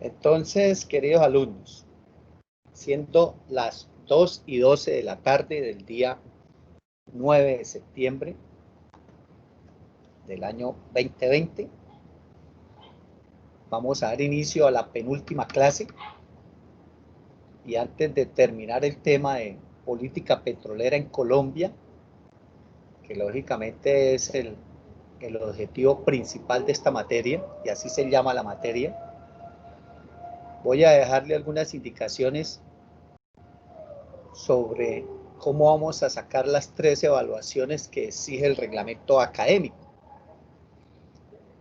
Entonces, queridos alumnos, siendo las 2:12 de la tarde del día 9 de septiembre del año 2020, vamos a dar inicio a la penúltima clase. Y antes de terminar el tema de política petrolera en Colombia, que lógicamente es el objetivo principal de esta materia, y así se llama la materia, voy a dejarle algunas indicaciones sobre cómo vamos a sacar las 3 evaluaciones que exige el reglamento académico.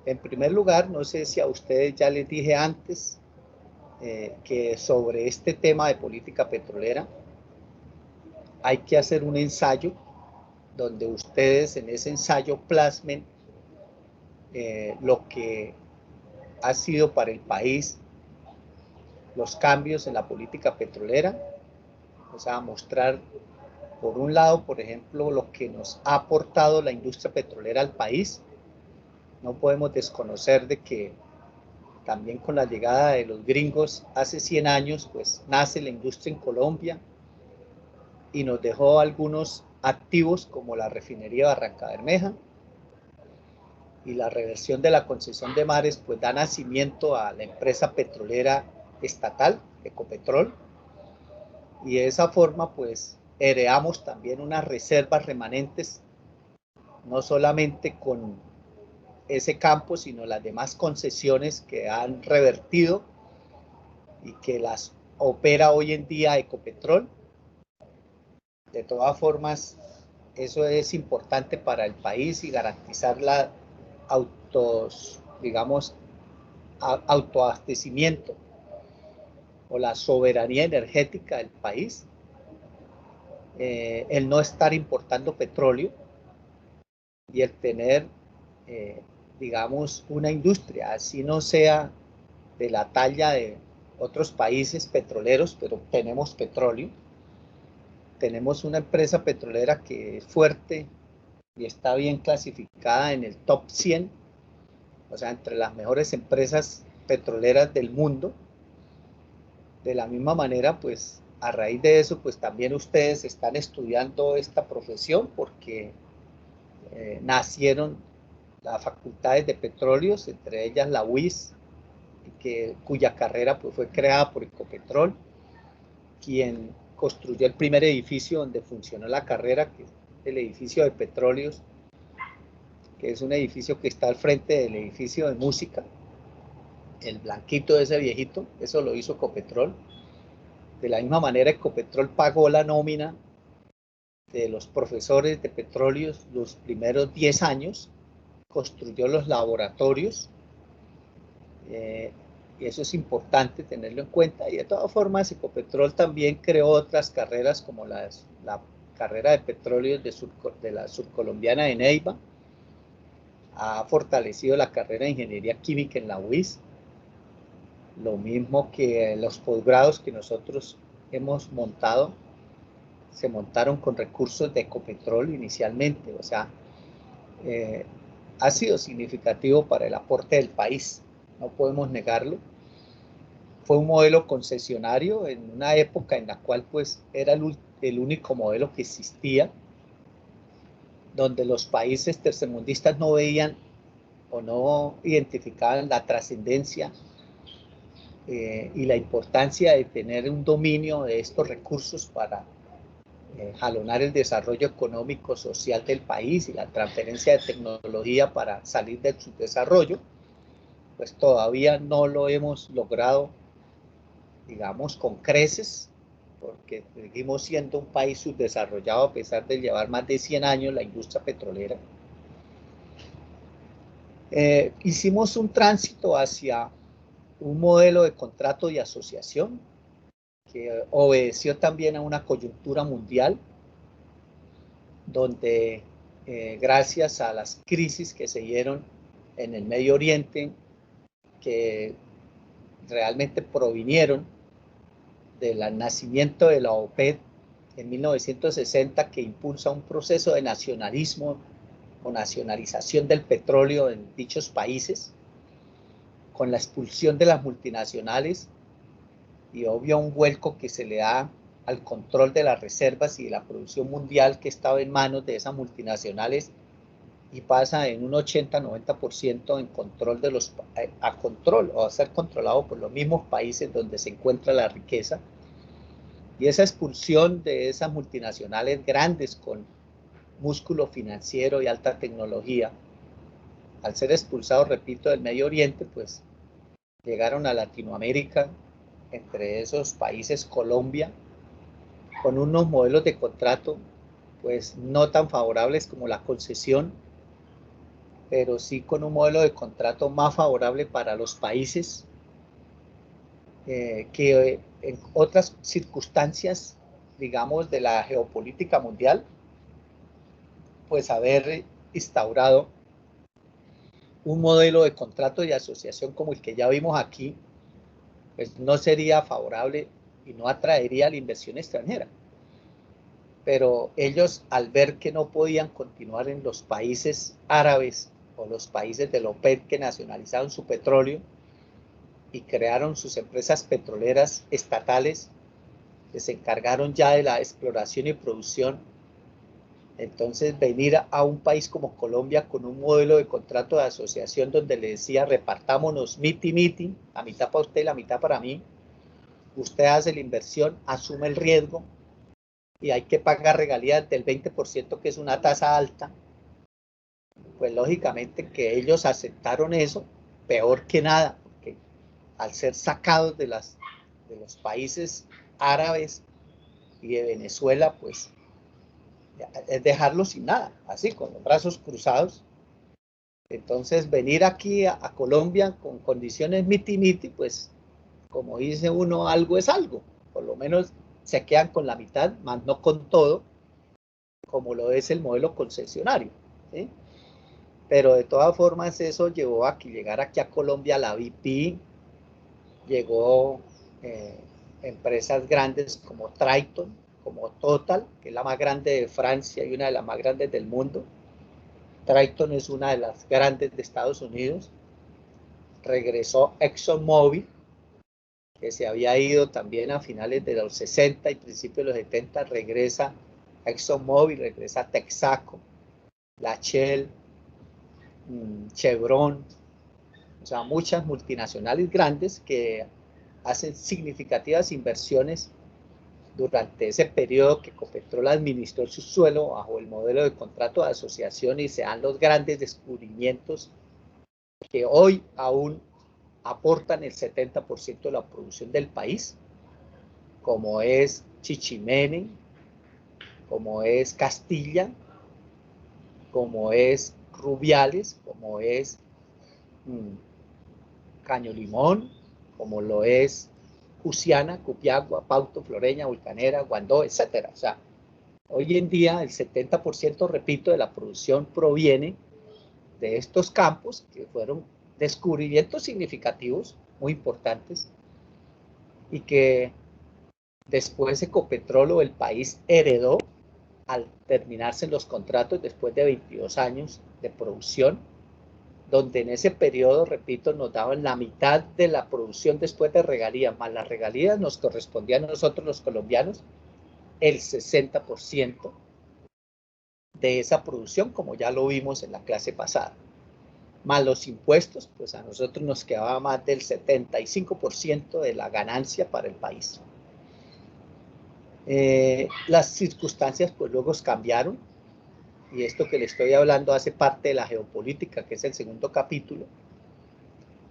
En primer lugar, no sé si a ustedes ya les dije antes que sobre este tema de política petrolera hay que hacer un ensayo donde ustedes en ese ensayo plasmen lo que ha sido para el país los cambios en la política petrolera, o sea, mostrar por un lado, por ejemplo, lo que nos ha aportado la industria petrolera al país. No podemos desconocer de que también con la llegada de los gringos hace 100 años, pues nace la industria en Colombia y nos dejó algunos activos como la refinería Barranca Bermeja, y la reversión de la concesión de mares pues da nacimiento a la empresa petrolera estatal, Ecopetrol, y de esa forma pues heredamos también unas reservas remanentes, no solamente con ese campo, sino las demás concesiones que han revertido y que las opera hoy en día Ecopetrol. De todas formas, eso es importante para el país y garantizar la digamos, autoabastecimiento o la soberanía energética del país, el no estar importando petróleo y el tener, digamos, una industria, así no sea de la talla de otros países petroleros, pero tenemos petróleo. Tenemos una empresa petrolera que es fuerte y está bien clasificada en el top 100, o sea, entre las mejores empresas petroleras del mundo. De la misma manera, pues a raíz de eso, pues también ustedes están estudiando esta profesión porque nacieron las facultades de petróleos, entre ellas la UIS, cuya carrera pues, fue creada por Ecopetrol, quien construyó el primer edificio donde funcionó la carrera, que es el edificio de petróleos, que es un edificio que está al frente del edificio de música, el blanquito de ese viejito, eso lo hizo Ecopetrol. De la misma manera, Ecopetrol pagó la nómina de los profesores de petróleos los primeros 10 años, construyó los laboratorios, y eso es importante tenerlo en cuenta. Y de todas formas, Ecopetrol también creó otras carreras como la carrera de petróleos de la subcolombiana de Neiva, ha fortalecido la carrera de ingeniería química en la UIS, lo mismo que los posgrados que nosotros hemos montado, se montaron con recursos de Ecopetrol inicialmente, o sea, ha sido significativo para el aporte del país, no podemos negarlo. Fue un modelo concesionario en una época en la cual pues era el único modelo que existía, donde los países tercermundistas no veían o no identificaban la trascendencia y la importancia de tener un dominio de estos recursos para jalonar el desarrollo económico, social del país y la transferencia de tecnología para salir del subdesarrollo, pues todavía no lo hemos logrado, digamos, con creces, porque seguimos siendo un país subdesarrollado a pesar de llevar más de 100 años la industria petrolera. Hicimos un tránsito hacia un modelo de contrato de asociación que obedeció también a una coyuntura mundial, donde gracias a las crisis que se dieron en el Medio Oriente, que realmente provinieron del nacimiento de la OPEP en 1960, que impulsa un proceso de nacionalismo o nacionalización del petróleo en dichos países, con la expulsión de las multinacionales y obvio un vuelco que se le da al control de las reservas y de la producción mundial que estaba en manos de esas multinacionales y pasa en un 80-90% en control de a control o a ser controlado por los mismos países donde se encuentra la riqueza. Y esa expulsión de esas multinacionales grandes con músculo financiero y alta tecnología, al ser expulsados, repito, del Medio Oriente, pues llegaron a Latinoamérica, entre esos países Colombia, con unos modelos de contrato pues no tan favorables como la concesión, pero sí con un modelo de contrato más favorable para los países que en otras circunstancias, digamos, de la geopolítica mundial, pues haber instaurado un modelo de contrato y asociación como el que ya vimos aquí, pues no sería favorable y no atraería la inversión extranjera. Pero ellos, al ver que no podían continuar en los países árabes o los países del OPEC que nacionalizaron su petróleo y crearon sus empresas petroleras estatales que se encargaron ya de la exploración y producción, entonces venir a un país como Colombia con un modelo de contrato de asociación donde le decía repartámonos miti, la mitad para usted y la mitad para mí, usted hace la inversión, asume el riesgo y hay que pagar regalías del 20%, que es una tasa alta, pues lógicamente que ellos aceptaron eso, peor que nada, porque al ser sacados de los países árabes y de Venezuela, pues es dejarlos sin nada, así, con los brazos cruzados. Entonces, venir aquí a Colombia con condiciones miti, pues, como dice uno, algo es algo. Por lo menos se quedan con la mitad, más no con todo, como lo es el modelo concesionario, ¿sí? Pero de todas formas eso llevó a que llegara aquí a Colombia la BP, llegó empresas grandes como Triton, como Total, que es la más grande de Francia y una de las más grandes del mundo. Triton es una de las grandes de Estados Unidos. Regresó ExxonMobil, que se había ido también a finales de los 60 y principios de los 70, regresa ExxonMobil, regresa Texaco, la Shell, Chevron, o sea, muchas multinacionales grandes que hacen significativas inversiones durante ese periodo que Ecopetrol administró el subsuelo bajo el modelo de contrato de asociación y se dan los grandes descubrimientos que hoy aún aportan el 70% de la producción del país, como es Chichimene, como es Castilla, como es Rubiales, como es Caño Limón, como lo es Cusiana, Cupiagua, Pauto, Floreña, Vulcanera, Guandó, etcétera. O sea, hoy en día el 70%, repito, de la producción proviene de estos campos que fueron descubrimientos significativos, muy importantes, y que después Ecopetrol o el país heredó al terminarse los contratos después de 22 años de producción, donde en ese periodo, repito, nos daban la mitad de la producción después de regalías, más las regalías nos correspondían a nosotros los colombianos el 60% de esa producción, como ya lo vimos en la clase pasada. Más los impuestos, pues a nosotros nos quedaba más del 75% de la ganancia para el país. Las circunstancias pues luego cambiaron, y esto que le estoy hablando hace parte de la geopolítica, que es el segundo capítulo.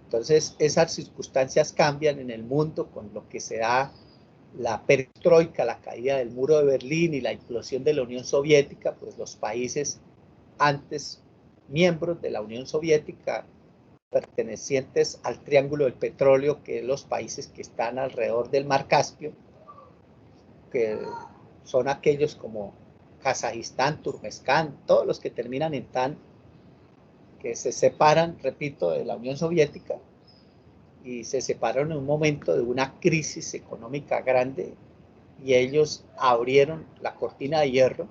Entonces esas circunstancias cambian en el mundo con lo que se da la perestroika, la caída del muro de Berlín y la implosión de la Unión Soviética. Pues los países antes miembros de la Unión Soviética, pertenecientes al Triángulo del Petróleo, que es los países que están alrededor del Mar Caspio, que son aquellos como Kazajistán, Turkmenistán, todos los que terminan en tan, que se separan, repito, de la Unión Soviética, y se separaron en un momento de una crisis económica grande, y ellos abrieron la cortina de hierro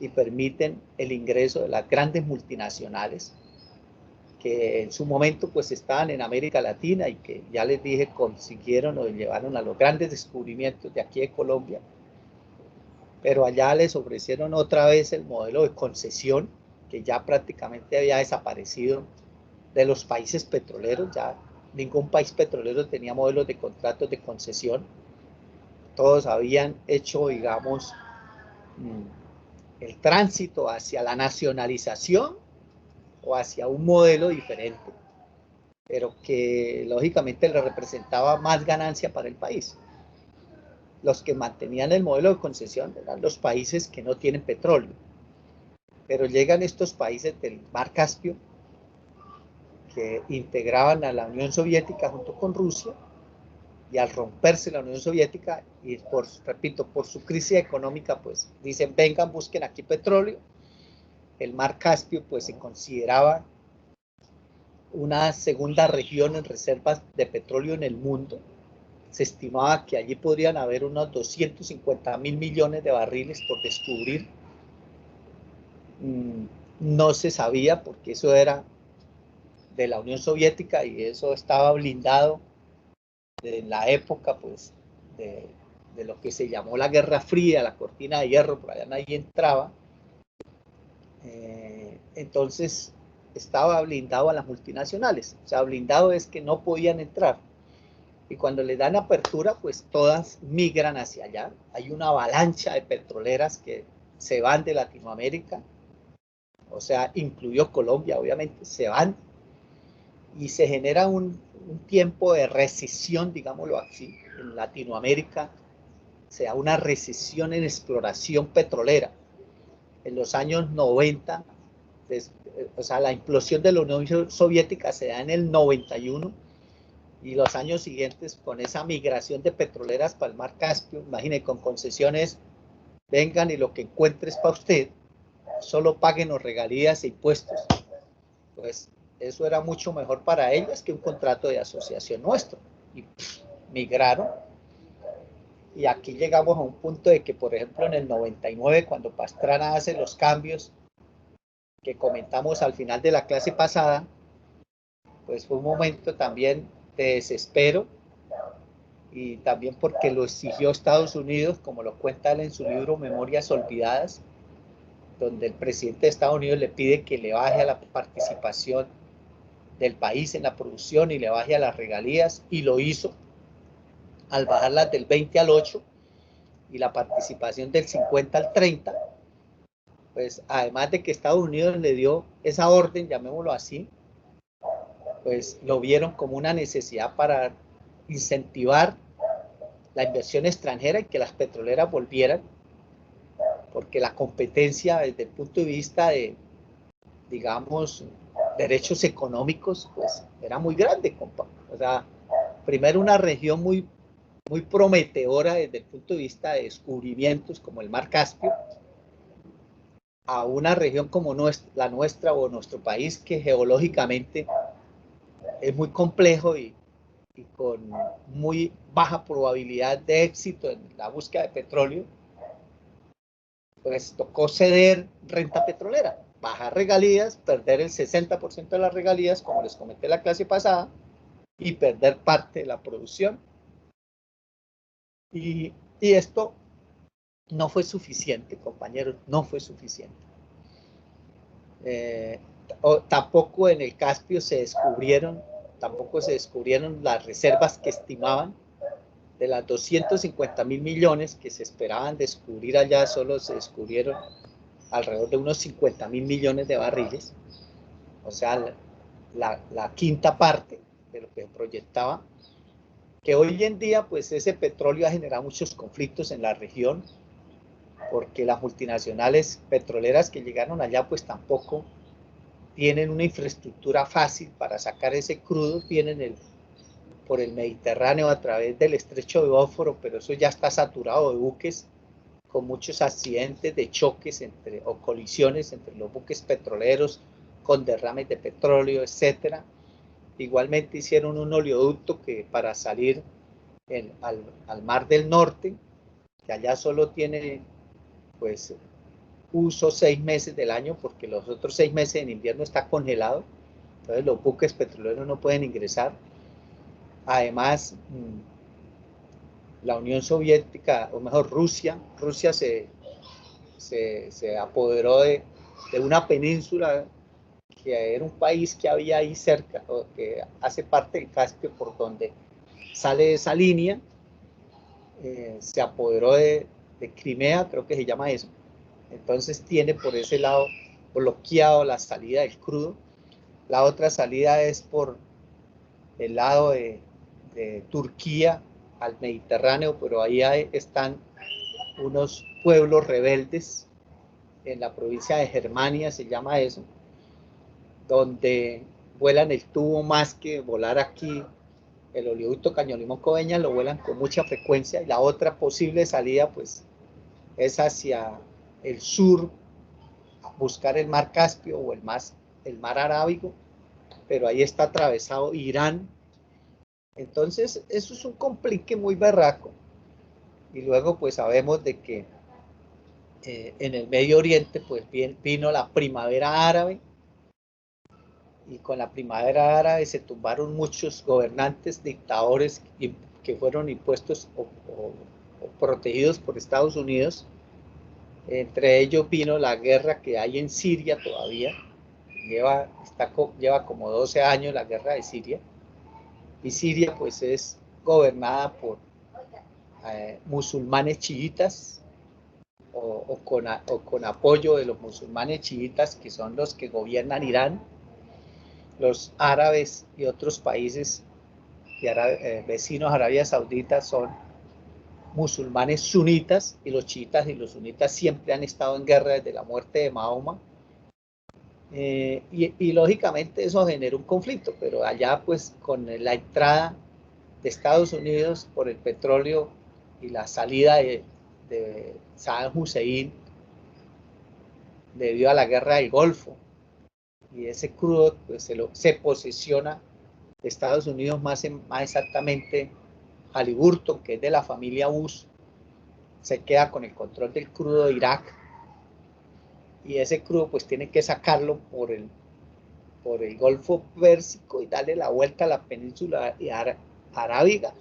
y permiten el ingreso de las grandes multinacionales que en su momento pues estaban en América Latina y que ya les dije consiguieron o llevaron a los grandes descubrimientos de aquí de Colombia, pero allá les ofrecieron otra vez el modelo de concesión que ya prácticamente había desaparecido de los países petroleros. Ya ningún país petrolero tenía modelos de contratos de concesión, todos habían hecho, digamos, el tránsito hacia la nacionalización o hacia un modelo diferente, pero que lógicamente le representaba más ganancia para el país. Los que mantenían el modelo de concesión eran los países que no tienen petróleo, pero llegan estos países del Mar Caspio que integraban a la Unión Soviética junto con Rusia, y al romperse la Unión Soviética y repito, por su crisis económica, pues dicen vengan, busquen aquí petróleo. El Mar Caspio pues se consideraba una segunda región en reservas de petróleo en el mundo. Se estimaba que allí podrían haber unos 250.000 millones de barriles por descubrir. No se sabía porque eso era de la Unión Soviética y eso estaba blindado de la época pues de lo que se llamó la Guerra Fría, la cortina de hierro, por allá nadie entraba. Entonces estaba blindado a las multinacionales, o sea, blindado es que no podían entrar. Y cuando le dan apertura, pues todas migran hacia allá. Hay una avalancha de petroleras que se van de Latinoamérica, o sea, incluyó Colombia, obviamente, se van y se genera un tiempo de recesión, digámoslo así, en Latinoamérica, se da una recesión en exploración petrolera. En los años 90, o sea, la implosión de la Unión Soviética se da en el 91, y los años siguientes con esa migración de petroleras para el Mar Caspio, imagine, con concesiones, vengan y lo que encuentres para usted, solo paguen los regalías e impuestos. Pues eso era mucho mejor para ellos que un contrato de asociación nuestro. Y migraron. Y aquí llegamos a un punto de que, por ejemplo, en el 99, cuando Pastrana hace los cambios que comentamos al final de la clase pasada, pues fue un momento también de desespero, y también porque lo exigió Estados Unidos, como lo cuenta él en su libro Memorias Olvidadas, donde el presidente de Estados Unidos le pide que le baje a la participación del país en la producción y le baje a las regalías, y lo hizo al bajarlas del 20 al 8 y la participación del 50 al 30, pues además de que Estados Unidos le dio esa orden, llamémoslo así, pues lo vieron como una necesidad para incentivar la inversión extranjera y que las petroleras volvieran, porque la competencia desde el punto de vista de, digamos, derechos económicos, pues era muy grande, compa. O sea, primero una región muy, muy prometedora desde el punto de vista de descubrimientos como el Mar Caspio, a una región como la nuestra o nuestro país, que geológicamente es muy complejo y con muy baja probabilidad de éxito en la búsqueda de petróleo. Pues tocó ceder renta petrolera, bajar regalías, perder el 60% de las regalías, como les comenté en la clase pasada, y perder parte de la producción. Y esto no fue suficiente, compañeros, no fue suficiente. Tampoco en el Caspio tampoco se descubrieron las reservas que estimaban. De las 250.000 millones que se esperaban descubrir allá, solo se descubrieron alrededor de unos 50.000 millones de barriles, o sea, la quinta parte de lo que proyectaba, que hoy en día pues ese petróleo ha generado muchos conflictos en la región, porque las multinacionales petroleras que llegaron allá pues tampoco tienen una infraestructura fácil para sacar ese crudo, tienen por el Mediterráneo a través del estrecho de Bósforo, pero eso ya está saturado de buques, con muchos accidentes de choques o colisiones entre los buques petroleros, con derrames de petróleo, etc. Igualmente hicieron un oleoducto que para salir al Mar del Norte, que allá solo tiene pues uso 6 meses del año, porque los otros 6 meses en invierno está congelado, Entonces los buques petroleros no pueden ingresar. Además, la Unión Soviética, o mejor Rusia se apoderó de una península que era un país que había ahí cerca, o que hace parte del Caspio, por donde sale esa línea. Se apoderó de Crimea, creo que se llama eso. Entonces tiene por ese lado bloqueado la salida del crudo. La otra salida es por el lado de Turquía al Mediterráneo, pero ahí están unos pueblos rebeldes en la provincia de Germania, se llama eso, donde vuelan el tubo más que volar aquí. El oleoducto Caño Limón Coveñas lo vuelan con mucha frecuencia, y la otra posible salida pues es hacia el sur, a buscar el mar Caspio o el mar Arábigo, pero ahí está atravesado Irán. Entonces eso es un complique muy berraco. Y luego pues sabemos de que en el Medio Oriente pues vino la primavera árabe, y con la primavera árabe se tumbaron muchos gobernantes, dictadores que fueron impuestos o protegidos por Estados Unidos. Entre ellos vino la guerra que hay en Siria todavía, lleva como 12 años la guerra de Siria, y Siria pues es gobernada por musulmanes chiitas, o con apoyo de los musulmanes chiitas, que son los que gobiernan Irán. Los árabes y otros países vecinos a Arabia Saudita son musulmanes sunitas, y los chiitas y los sunitas siempre han estado en guerra desde la muerte de Mahoma. Y lógicamente eso genera un conflicto, pero allá pues con la entrada de Estados Unidos por el petróleo y la salida de Saddam Hussein debido a la guerra del Golfo, y ese crudo pues se posesiona de Estados Unidos, más exactamente Halliburton, que es de la familia Bush, se queda con el control del crudo de Irak, y ese crudo pues tiene que sacarlo por el Golfo Pérsico y darle la vuelta a la península arábiga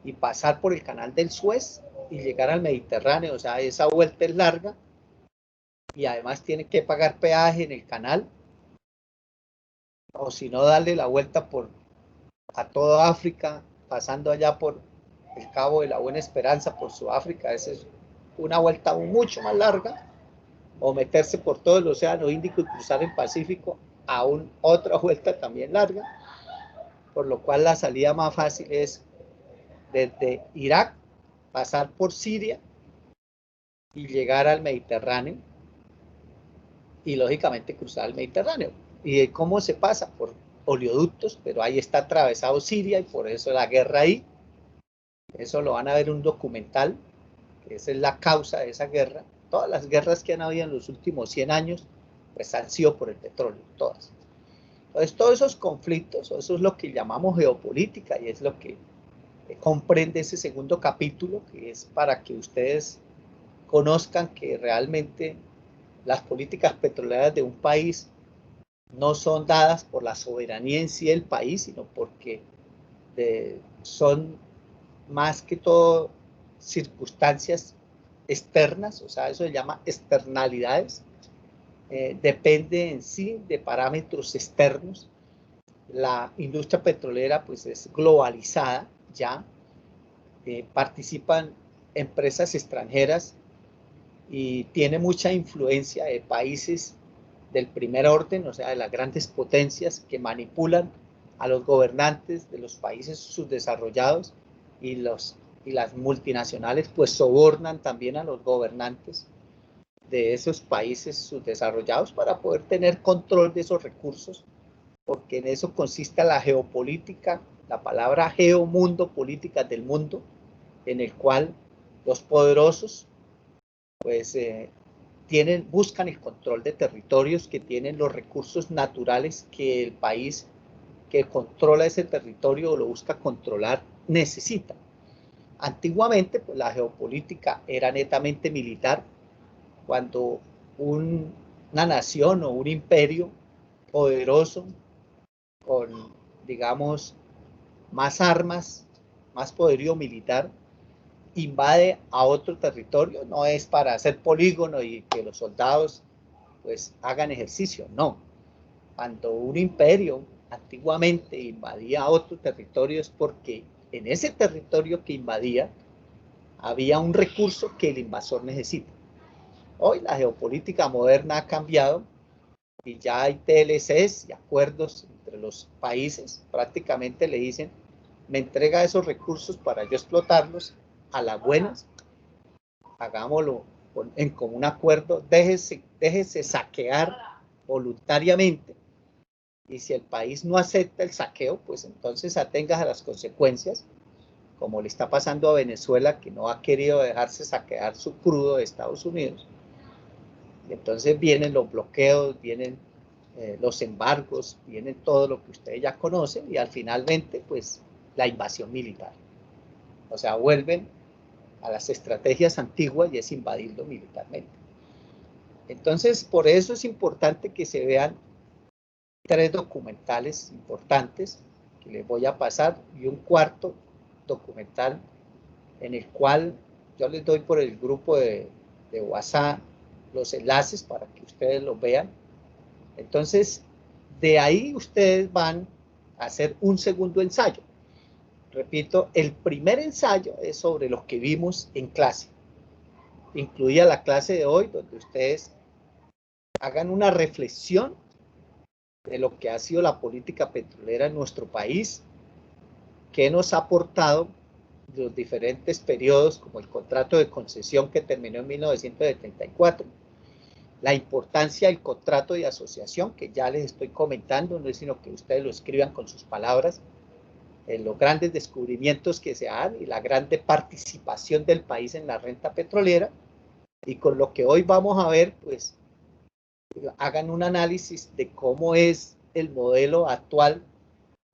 y pasar por el canal del Suez y llegar al Mediterráneo. O sea, esa vuelta es larga, y además tiene que pagar peaje en el canal, o si no, darle la vuelta a toda África, pasando allá por el Cabo de la Buena Esperanza, por Sudáfrica. Esa es una vuelta mucho más larga, o meterse por todo el Océano Índico y cruzar el Pacífico, aún otra vuelta también larga, por lo cual la salida más fácil es desde Irak, pasar por Siria y llegar al Mediterráneo, y lógicamente cruzar el Mediterráneo. ¿Y cómo se pasa? Por oleoductos, pero ahí está atravesado Siria, y por eso la guerra ahí. Eso lo van a ver en un documental, que esa es la causa de esa guerra. Todas las guerras que han habido en los últimos 100 años, pues han sido por el petróleo, todas. Entonces, todos esos conflictos, eso es lo que llamamos geopolítica, y es lo que comprende ese segundo capítulo, que es para que ustedes conozcan que realmente las políticas petroleras de un país no son dadas por la soberanía en sí del país, sino porque son más que todo circunstancias externas, o sea, eso se llama externalidades. Depende en sí de parámetros externos. La industria petrolera pues es globalizada ya, participan empresas extranjeras y tiene mucha influencia de países del primer orden, o sea, de las grandes potencias que manipulan a los gobernantes de los países subdesarrollados, y las multinacionales pues sobornan también a los gobernantes de esos países subdesarrollados para poder tener control de esos recursos, porque en eso consiste la geopolítica, la palabra geo, mundo, políticas del mundo, en el cual los poderosos pues buscan el control de territorios que tienen los recursos naturales que el país que controla ese territorio o lo busca controlar necesita. Antiguamente, pues, la geopolítica era netamente militar. Cuando una nación o un imperio poderoso con, digamos, más armas, más poderío militar, invade a otro territorio, no es para hacer polígono y que los soldados pues hagan ejercicio, no. Cuando un imperio antiguamente invadía otro territorio es porque en ese territorio que invadía había un recurso que el invasor necesita. Hoy la geopolítica moderna ha cambiado y ya hay TLCs y acuerdos entre los países, prácticamente le dicen, me entrega esos recursos para yo explotarlos a las buenas, hagámoslo en común acuerdo, déjese saquear voluntariamente, y si el país no acepta el saqueo, pues entonces atengas a las consecuencias, como le está pasando a Venezuela, que no ha querido dejarse saquear su crudo de Estados Unidos. Y entonces vienen los bloqueos, vienen los embargos, vienen todo lo que ustedes ya conocen, y al finalmente, pues, la invasión militar. O sea, vuelven a las estrategias antiguas y es invadirlo militarmente. Entonces, por eso es importante que se vean 3 documentales importantes que les voy a pasar y un cuarto documental en el cual yo les doy por el grupo de WhatsApp los enlaces para que ustedes los vean. Entonces, de ahí ustedes van a hacer un segundo ensayo. Repito, el primer ensayo es sobre lo que vimos en clase, incluida la clase de hoy, donde ustedes hagan una reflexión de lo que ha sido la política petrolera en nuestro país, qué nos ha aportado los diferentes periodos, como el contrato de concesión que terminó en 1974, la importancia del contrato de asociación, que ya les estoy comentando, no es sino que ustedes lo escriban con sus palabras, los grandes descubrimientos que se dan y la grande participación del país en la renta petrolera, y con lo que hoy vamos a ver, pues hagan un análisis de cómo es el modelo actual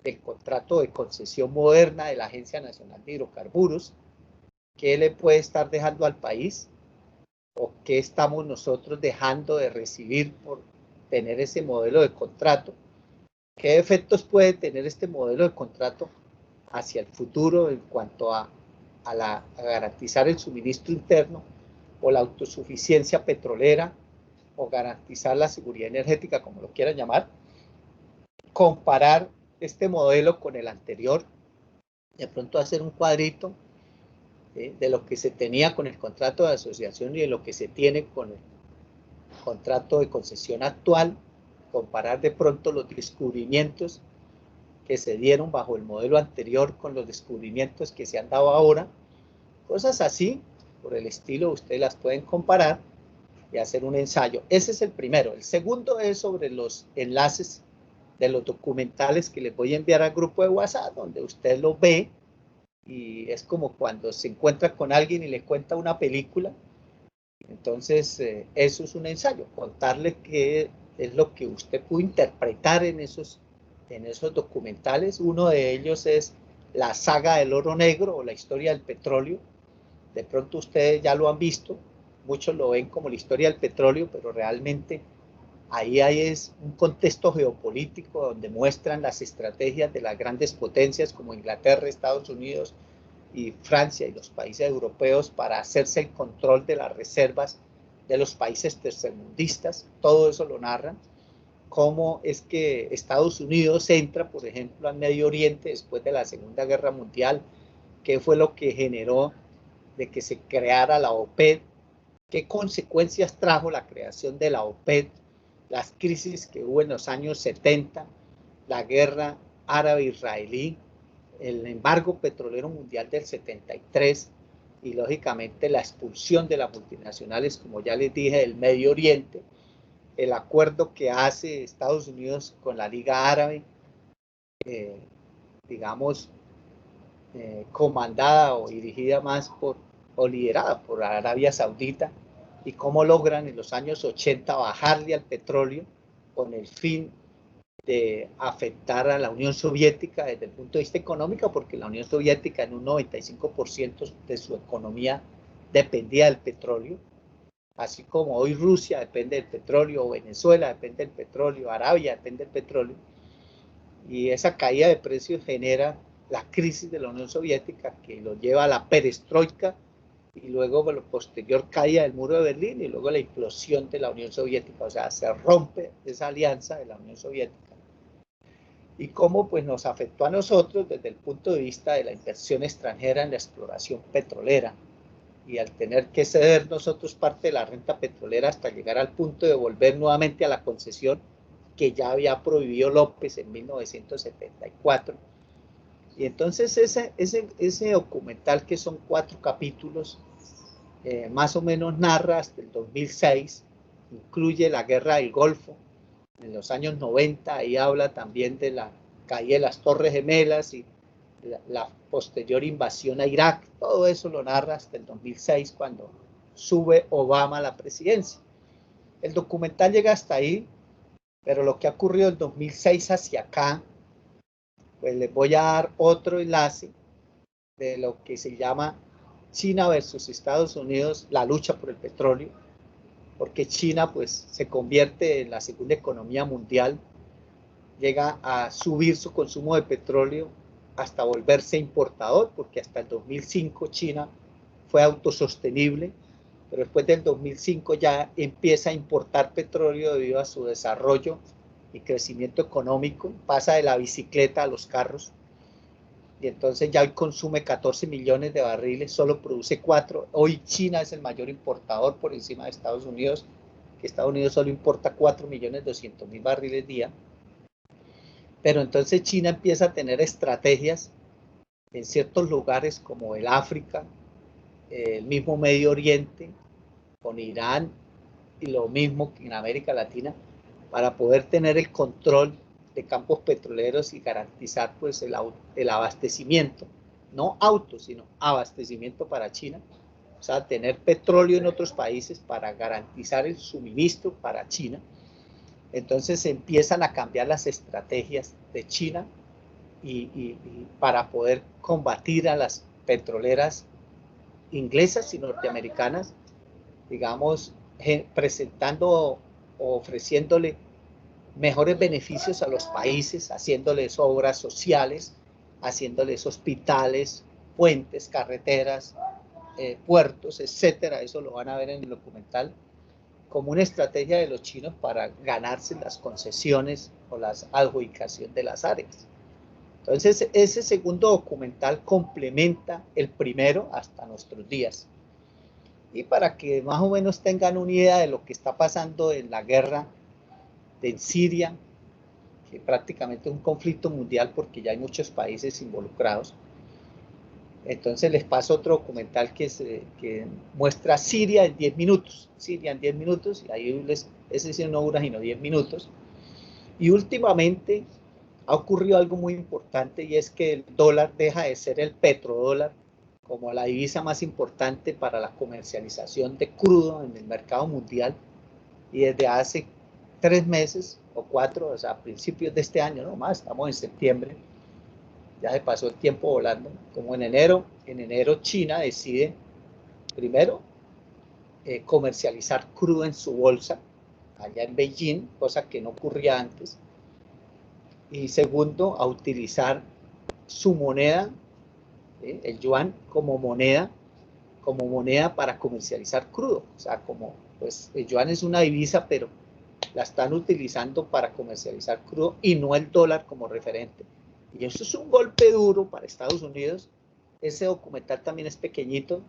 del contrato de concesión moderna de la Agencia Nacional de Hidrocarburos, qué le puede estar dejando al país o qué estamos nosotros dejando de recibir por tener ese modelo de contrato, qué efectos puede tener este modelo de contrato hacia el futuro en cuanto a garantizar el suministro interno o la autosuficiencia petrolera o garantizar la seguridad energética, como lo quieran llamar, comparar este modelo con el anterior, de pronto hacer un cuadrito de lo que se tenía con el contrato de asociación y de lo que se tiene con el contrato de concesión actual, comparar de pronto los descubrimientos que se dieron bajo el modelo anterior con los descubrimientos que se han dado ahora, cosas así, por el estilo, ustedes las pueden comparar y hacer un ensayo. Ese es el primero. El segundo es sobre los enlaces de los documentales que les voy a enviar al grupo de WhatsApp, donde usted lo ve y es como cuando se encuentra con alguien y le cuenta una película. Entonces, eso es un ensayo, contarle qué es lo que usted pudo interpretar en esos documentales. Uno de ellos es la saga del oro negro o la historia del petróleo. De pronto ustedes ya lo han visto, muchos lo ven como la historia del petróleo, pero realmente ahí es un contexto geopolítico donde muestran las estrategias de las grandes potencias como Inglaterra, Estados Unidos y Francia y los países europeos para hacerse el control de las reservas de los países tercermundistas. Todo eso lo narran. Cómo es que Estados Unidos entra, por ejemplo, al Medio Oriente después de la Segunda Guerra Mundial, qué fue lo que generó de que se creara la OPEP, qué consecuencias trajo la creación de la OPEP, las crisis que hubo en los años 70, la guerra árabe-israelí, el embargo petrolero mundial del 73 y lógicamente la expulsión de las multinacionales, como ya les dije, del Medio Oriente, el acuerdo que hace Estados Unidos con la Liga Árabe, eh, digamos, comandada o dirigida más por, o liderada por Arabia Saudita, y cómo logran en los años 80 bajarle al petróleo con el fin de afectar a la Unión Soviética desde el punto de vista económico, porque la Unión Soviética en un 95% de su economía dependía del petróleo, así como hoy Rusia depende del petróleo, o Venezuela depende del petróleo, Arabia depende del petróleo. y esa caída de precios genera la crisis de la Unión Soviética, que lo lleva a la perestroika, y luego por lo posterior caída del muro de Berlín, y luego la implosión de la Unión Soviética. O sea, se rompe esa alianza de la Unión Soviética. Y cómo pues nos afectó a nosotros desde el punto de vista de la inversión extranjera en la exploración petrolera, y al tener que ceder nosotros parte de la renta petrolera hasta llegar al punto de volver nuevamente a la concesión que ya había prohibido López en 1974. Y entonces ese documental, que son 4 capítulos, más o menos narra hasta el 2006, incluye la guerra del Golfo en los años 90, ahí habla también de la caída de las Torres Gemelas y la posterior invasión a Irak. Todo eso lo narra hasta el 2006, cuando sube Obama a la presidencia. El documental llega hasta ahí, pero lo que ha ocurrido del 2006 hacia acá, pues les voy a dar otro enlace de lo que se llama China versus Estados Unidos, la lucha por el petróleo, porque China pues se convierte en la segunda economía mundial, llega a subir su consumo de petróleo hasta volverse importador, porque hasta el 2005 China fue autosostenible, pero después del 2005 ya empieza a importar petróleo debido a su desarrollo y crecimiento económico, pasa de la bicicleta a los carros, y entonces ya hoy consume 14 millones de barriles, solo produce 4. Hoy China es el mayor importador por encima de Estados Unidos, que Estados Unidos solo importa 4.200.000 barriles día. Pero entonces China empieza a tener estrategias en ciertos lugares como el África, el mismo Medio Oriente, con Irán, y lo mismo que en América Latina, para poder tener el control de campos petroleros y garantizar pues el abastecimiento, no autos, sino abastecimiento para China. O sea, tener petróleo en otros países para garantizar el suministro para China. Entonces empiezan a cambiar las estrategias de China y para poder combatir a las petroleras inglesas y norteamericanas, digamos, presentando o ofreciéndole mejores beneficios a los países, haciéndoles obras sociales, haciéndoles hospitales, puentes, carreteras, puertos, etcétera. Eso lo van a ver en el documental, como una estrategia de los chinos para ganarse las concesiones o las adjudicaciones de las áreas. Entonces, ese segundo documental complementa el primero hasta nuestros días. Y para que más o menos tengan una idea de lo que está pasando en la guerra en Siria, que prácticamente es un conflicto mundial porque ya hay muchos países involucrados. Entonces les paso otro documental que muestra Siria en 10 minutos. Siria en 10 minutos, y ahí ese sí no dura sino 10 minutos. Y últimamente ha ocurrido algo muy importante, y es que el dólar deja de ser el petrodólar como la divisa más importante para la comercialización de crudo en el mercado mundial, y desde hace 3 meses o 4, o sea, a principios de este año, no más, estamos en septiembre, ya se pasó el tiempo volando, como en enero China decide, primero, comercializar crudo en su bolsa, allá en Beijing, cosa que no ocurría antes, y segundo, a utilizar su moneda, el yuan, como moneda para comercializar crudo. O sea, como pues el yuan es una divisa, pero la están utilizando para comercializar crudo y no el dólar como referente. Y eso es un golpe duro para Estados Unidos. Ese documental también es pequeñito,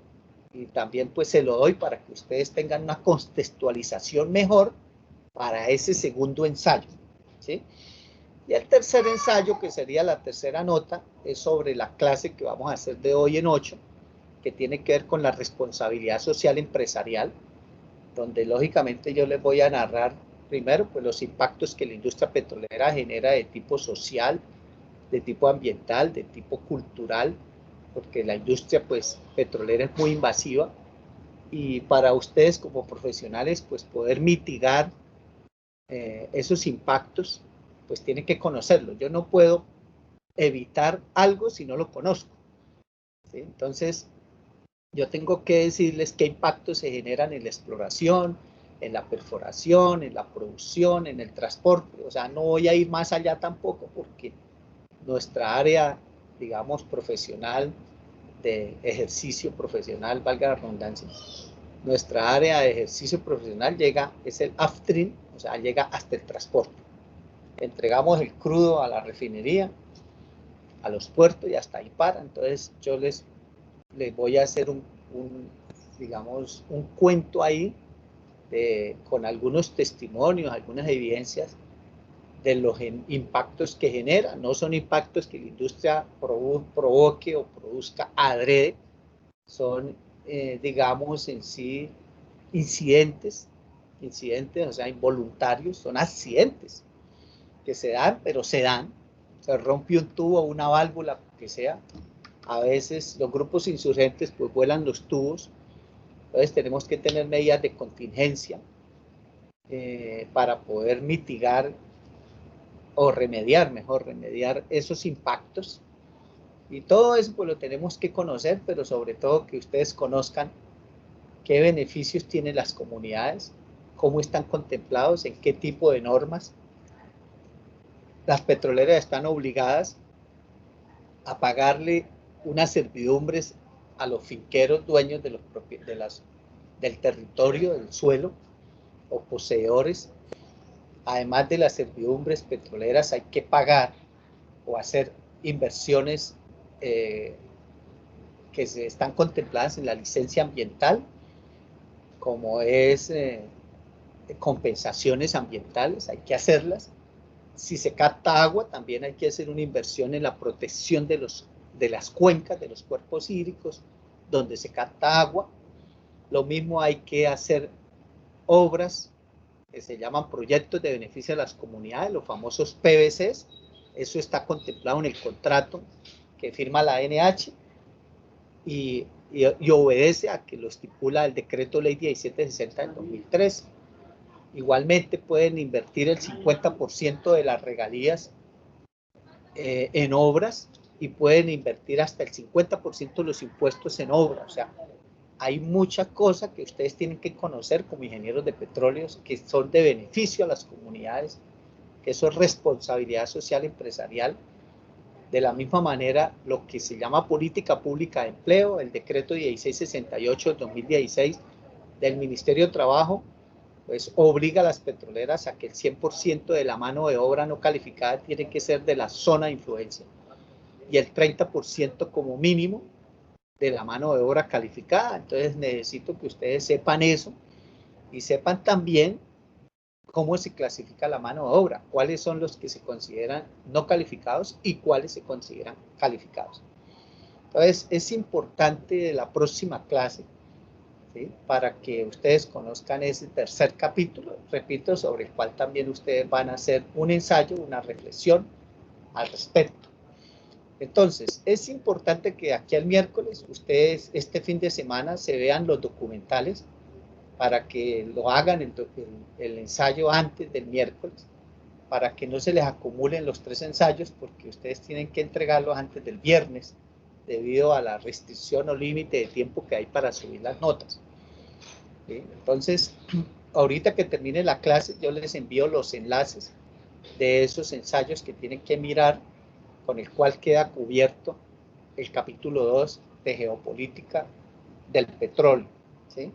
y también pues se lo doy para que ustedes tengan una contextualización mejor para ese segundo ensayo, ¿sí? Y el tercer ensayo, que sería la tercera nota, es sobre la clase que vamos a hacer de hoy en 8, que tiene que ver con la responsabilidad social empresarial, donde lógicamente yo les voy a narrar primero pues los impactos que la industria petrolera genera de tipo social, de tipo ambiental, de tipo cultural, porque la industria pues petrolera es muy invasiva, y para ustedes como profesionales pues poder mitigar esos impactos, pues tienen que conocerlo. Yo no puedo evitar algo si no lo conozco, ¿sí? Entonces yo tengo que decirles qué impactos se generan en la exploración, en la perforación, en la producción, en el transporte. O sea, no voy a ir más allá tampoco, porque nuestra área, digamos, profesional, de ejercicio profesional, valga la redundancia, nuestra área de ejercicio profesional es el upstream, o sea, llega hasta el transporte. Entregamos el crudo a la refinería, a los puertos y hasta ahí para. Entonces yo les voy a hacer digamos, un cuento ahí con algunos testimonios, algunas evidencias de los impactos que genera. No son impactos que la industria provoque o produzca adrede, son, digamos, en sí incidentes, o sea, involuntarios, son accidentes que se dan, pero se dan. Se rompe un tubo, una válvula, que sea. A veces los grupos insurgentes pues vuelan los tubos, entonces tenemos que tener medidas de contingencia para poder mitigar o remediar, mejor remediar esos impactos. Y todo eso pues lo tenemos que conocer, pero sobre todo que ustedes conozcan qué beneficios tienen las comunidades, cómo están contemplados, en qué tipo de normas. Las petroleras están obligadas a pagarle unas servidumbres a los finqueros dueños de del territorio, del suelo, o poseedores. Además de las servidumbres petroleras, hay que pagar o hacer inversiones que se están contempladas en la licencia ambiental, como es compensaciones ambientales, hay que hacerlas. Si se capta agua, también hay que hacer una inversión en la protección de las cuencas, de los cuerpos hídricos, donde se capta agua. Lo mismo hay que hacer obras que se llaman proyectos de beneficio a las comunidades, los famosos PBCs. Eso está contemplado en el contrato que firma la ANH y obedece a que lo estipula el decreto ley 1760 del 2003. Igualmente pueden invertir el 50% de las regalías en obras y pueden invertir hasta el 50% de los impuestos en obras. O sea, hay muchas cosas que ustedes tienen que conocer como ingenieros de petróleos que son de beneficio a las comunidades, que eso es responsabilidad social empresarial. De la misma manera, lo que se llama política pública de empleo, el decreto 1668 del 2016 del Ministerio de Trabajo, pues obliga a las petroleras a que el 100% de la mano de obra no calificada tiene que ser de la zona de influencia y el 30% como mínimo de la mano de obra calificada. Entonces necesito que ustedes sepan eso y sepan también cómo se clasifica la mano de obra, cuáles son los que se consideran no calificados y cuáles se consideran calificados. Entonces es importante la próxima clase, ¿sí?, para que ustedes conozcan ese tercer capítulo, repito, sobre el cual también ustedes van a hacer un ensayo, una reflexión al respecto. Entonces, es importante que aquí al miércoles ustedes este fin de semana se vean los documentales para que lo hagan el ensayo antes del miércoles, para que no se les acumulen los 3 ensayos, porque ustedes tienen que entregarlos antes del viernes, debido a la restricción o límite de tiempo que hay para subir las notas. ¿Sí? Entonces, ahorita que termine la clase, yo les envío los enlaces de esos ensayos que tienen que mirar, con el cual queda cubierto el capítulo 2 de geopolítica del petróleo, ¿sí?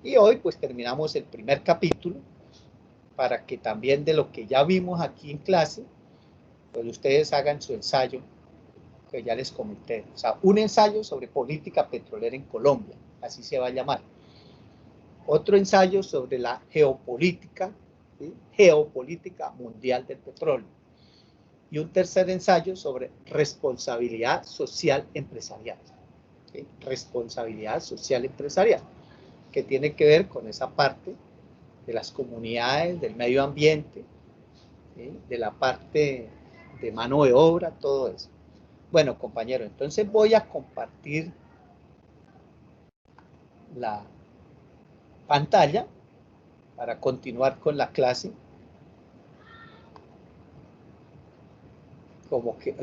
Y hoy pues terminamos el primer capítulo para que también de lo que ya vimos aquí en clase, pues ustedes hagan su ensayo que ya les comenté. O sea, un ensayo sobre política petrolera en Colombia, así se va a llamar. Otro ensayo sobre la geopolítica, ¿sí?, geopolítica mundial del petróleo. Y un tercer ensayo sobre responsabilidad social empresarial. ¿Sí? Responsabilidad social empresarial, que tiene que ver con esa parte de las comunidades, del medio ambiente, ¿sí?, de la parte de mano de obra, todo eso. Bueno, compañero, entonces voy a compartir la pantalla para continuar con la clase,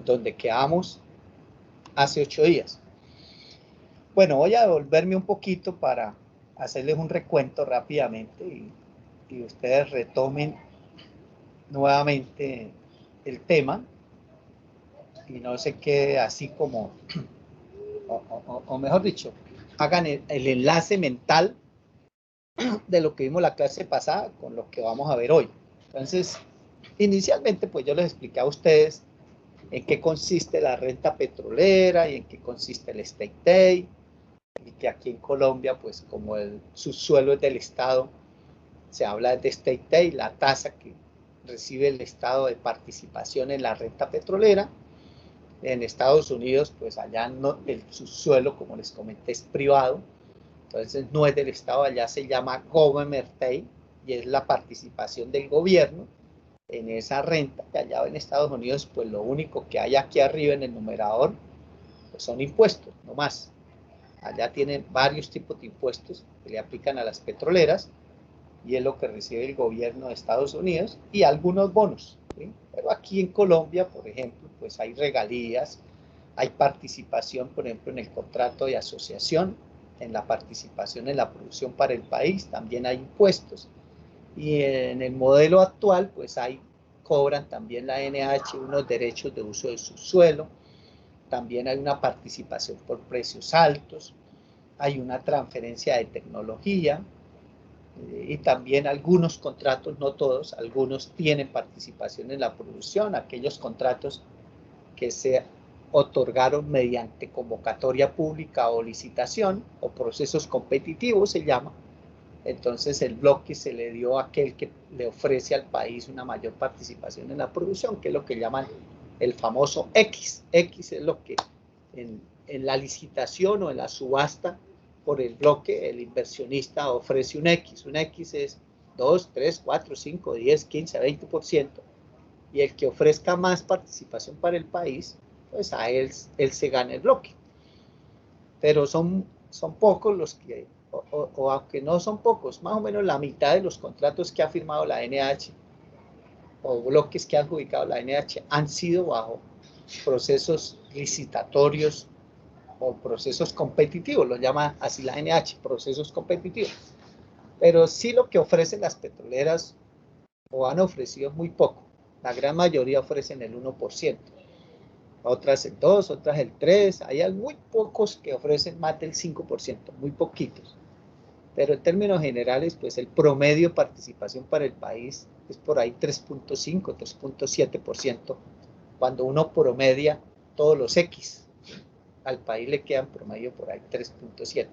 donde quedamos hace 8 días. Bueno, voy a devolverme un poquito para hacerles un recuento rápidamente y ustedes retomen nuevamente el tema. y no se quede así como, o mejor dicho, hagan el enlace mental de lo que vimos la clase pasada con lo que vamos a ver hoy. Entonces, inicialmente, pues yo les expliqué a ustedes en qué consiste la renta petrolera y en qué consiste el state day, y que aquí en Colombia, pues como el subsuelo es del Estado, se habla de state day, la tasa que recibe el Estado de participación en la renta petrolera. En Estados Unidos, pues allá no, el subsuelo, como les comenté, es privado, entonces no es del Estado, allá se llama government day y es la participación del gobierno en esa renta, que allá en Estados Unidos, pues lo único que hay aquí arriba en el numerador pues son impuestos, no más. Allá tienen varios tipos de impuestos que le aplican a las petroleras y es lo que recibe el gobierno de Estados Unidos y algunos bonos, ¿sí? Pero aquí en Colombia, por ejemplo, pues hay regalías, hay participación, por ejemplo, en el contrato de asociación, en la participación en la producción para el país, también hay impuestos. Y en el modelo actual, pues cobran también la NH unos derechos de uso de subsuelo, también hay una participación por precios altos, hay una transferencia de tecnología, y también algunos contratos, no todos, algunos tienen participación en la producción, aquellos contratos que se otorgaron mediante convocatoria pública o licitación o procesos competitivos se llama. Entonces el bloque se le dio a aquel que le ofrece al país una mayor participación en la producción, que es lo que llaman el famoso X. X es lo que en la licitación o en la subasta por el bloque, el inversionista ofrece un X. Un X es 2, 3, 4, 5, 10, 15, 20%. Y el que ofrezca más participación para el país, pues a él se gana el bloque. Pero son pocos los que, o aunque no son pocos, más o menos la mitad de los contratos que ha firmado la NH o bloques que ha adjudicado la NH han sido bajo procesos licitatorios o procesos competitivos, lo llama así la NH, procesos competitivos. Pero sí lo que ofrecen las petroleras o han ofrecido muy poco. La gran mayoría ofrecen el 1%. Otras el 2, otras el 3, hay muy pocos que ofrecen más del 5%, muy poquitos. Pero en términos generales, pues el promedio de participación para el país es por ahí 3.5, 3.7%, cuando uno promedia todos los X. Al país le quedan promedio por ahí 3.7.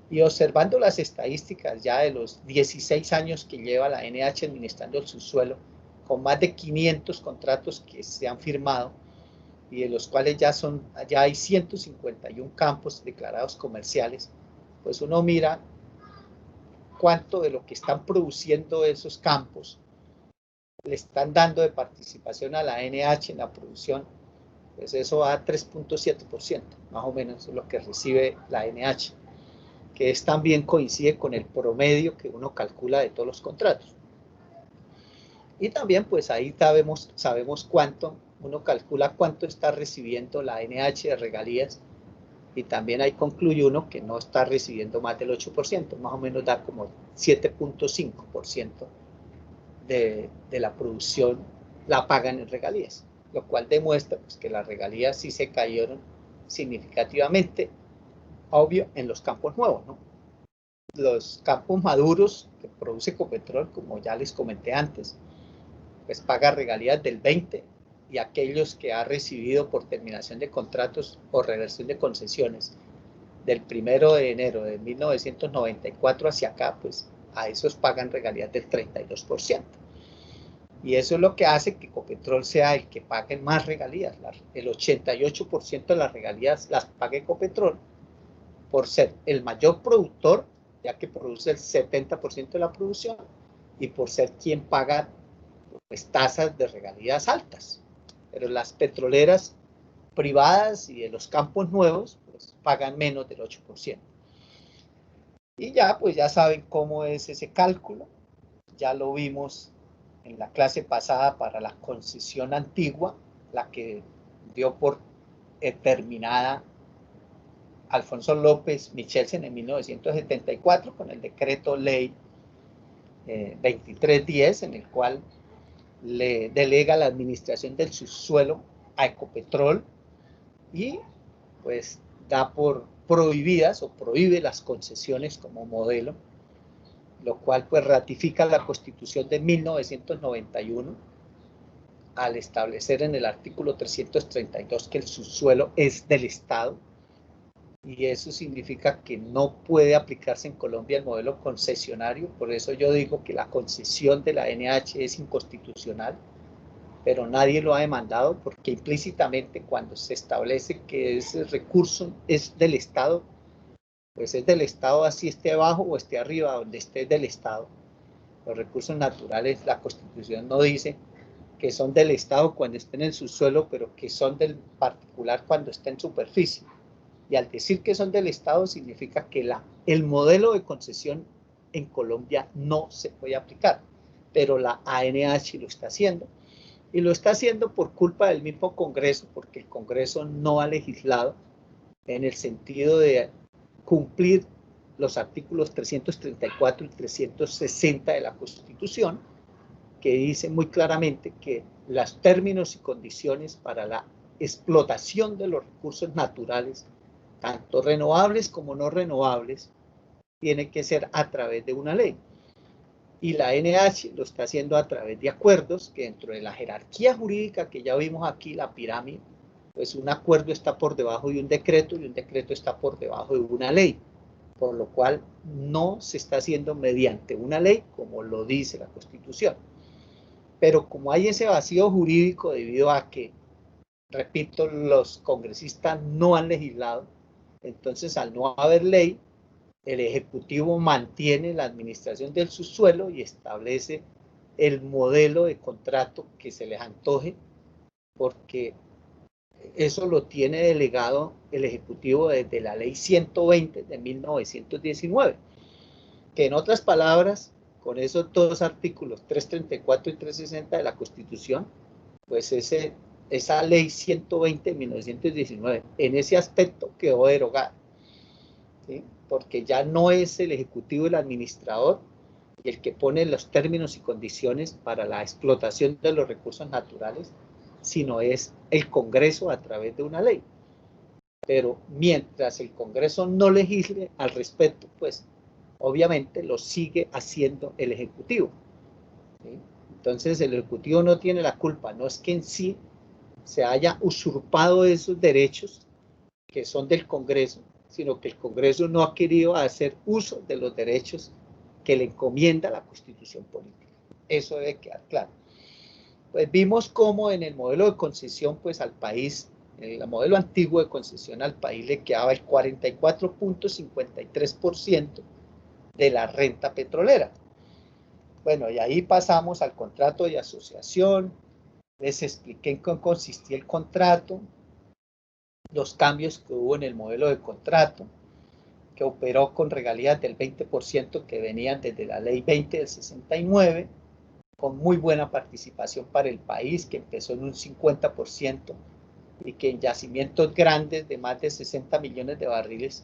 Y observando las estadísticas ya de los 16 años que lleva la NH administrando el subsuelo, con más de 500 contratos que se han firmado, y de los cuales ya hay 151 campos declarados comerciales, pues uno mira cuánto de lo que están produciendo esos campos le están dando de participación a la NH en la producción, pues eso va a 3.7%, más o menos lo que recibe la NH, que es también coincide con el promedio que uno calcula de todos los contratos. Y también pues ahí sabemos cuánto, uno calcula cuánto está recibiendo la NH de regalías y también ahí concluye uno que no está recibiendo más del 8%, más o menos da como 7.5% de la producción la pagan en regalías, lo cual demuestra pues, que las regalías sí se cayeron significativamente, obvio, en los campos nuevos, ¿no? Los campos maduros que produce Ecopetrol, como ya les comenté antes, pues paga regalías del 20%, y aquellos que ha recibido por terminación de contratos o reversión de concesiones del 1 de enero de 1994 hacia acá, pues a esos pagan regalías del 32%. Y eso es lo que hace que Ecopetrol sea el que pague más regalías. El 88% de las regalías las paga Ecopetrol por ser el mayor productor, ya que produce el 70% de la producción, y por ser quien paga pues, tasas de regalías altas. Pero las petroleras privadas y de los campos nuevos pues, pagan menos del 8%. Y ya, pues ya saben cómo es ese cálculo. Ya lo vimos en la clase pasada para la concesión antigua, la que dio por terminada Alfonso López Michelsen en 1974 con el decreto ley 2310, en el cual le delega la administración del subsuelo a Ecopetrol y pues da por prohibidas o prohíbe las concesiones como modelo, lo cual pues ratifica la Constitución de 1991 al establecer en el artículo 332 que el subsuelo es del Estado, y eso significa que no puede aplicarse en Colombia el modelo concesionario. Por eso yo digo que la concesión de la NH es inconstitucional, pero nadie lo ha demandado, porque implícitamente cuando se establece que ese recurso es del Estado, pues es del Estado, así esté abajo o esté arriba, donde esté del Estado. Los recursos naturales, la Constitución no dice que son del Estado cuando estén en el subsuelo, pero que son del particular cuando esté en superficie. Y al decir que son del Estado significa que el modelo de concesión en Colombia no se puede aplicar, pero la ANH lo está haciendo. Y lo está haciendo por culpa del mismo Congreso, porque el Congreso no ha legislado en el sentido de cumplir los artículos 334 y 360 de la Constitución, que dice muy claramente que los términos y condiciones para la explotación de los recursos naturales, tanto renovables como no renovables, tiene que ser a través de una ley. Y la NH lo está haciendo a través de acuerdos, que dentro de la jerarquía jurídica que ya vimos aquí, la pirámide, pues un acuerdo está por debajo de un decreto y un decreto está por debajo de una ley, por lo cual no se está haciendo mediante una ley como lo dice la Constitución. Pero como hay ese vacío jurídico debido a que, repito, los congresistas no han legislado, entonces al no haber ley, el Ejecutivo mantiene la administración del subsuelo y establece el modelo de contrato que se les antoje, porque eso lo tiene delegado el Ejecutivo desde la Ley 120 de 1919, que en otras palabras, con esos dos artículos, 334 y 360 de la Constitución, pues esa Ley 120 de 1919, en ese aspecto quedó derogada, ¿sí? Porque ya no es el Ejecutivo el administrador y el que pone los términos y condiciones para la explotación de los recursos naturales, sino es el Congreso a través de una ley. Pero mientras el Congreso no legisle al respecto, pues obviamente lo sigue haciendo el Ejecutivo, ¿sí? Entonces el Ejecutivo no tiene la culpa, no es que en sí se haya usurpado esos derechos que son del Congreso, sino que el Congreso no ha querido hacer uso de los derechos que le encomienda la Constitución política. Eso debe quedar claro. Pues vimos cómo en el modelo de concesión, pues al país, en el modelo antiguo de concesión al país le quedaba el 44.53% de la renta petrolera. Bueno, y ahí pasamos al contrato de asociación, les expliqué en qué consistía el contrato, los cambios que hubo en el modelo de contrato, que operó con regalías del 20% que venían desde la ley 20 del 69, con muy buena participación para el país, que empezó en un 50%, y que en yacimientos grandes de más de 60 millones de barriles,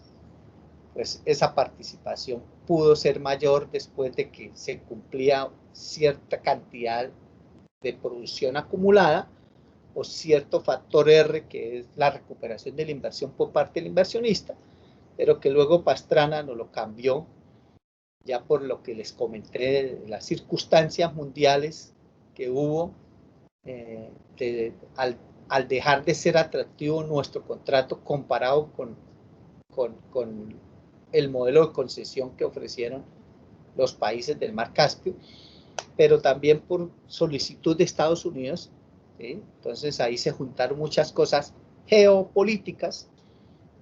pues esa participación pudo ser mayor después de que se cumplía cierta cantidad de producción acumulada o cierto factor R, que es la recuperación de la inversión por parte del inversionista, pero que luego Pastrana nos lo cambió, ya por lo que les comenté de las circunstancias mundiales que hubo al dejar de ser atractivo nuestro contrato comparado con el modelo de concesión que ofrecieron los países del Mar Caspio, pero también por solicitud de Estados Unidos, ¿sí? Entonces ahí se juntaron muchas cosas geopolíticas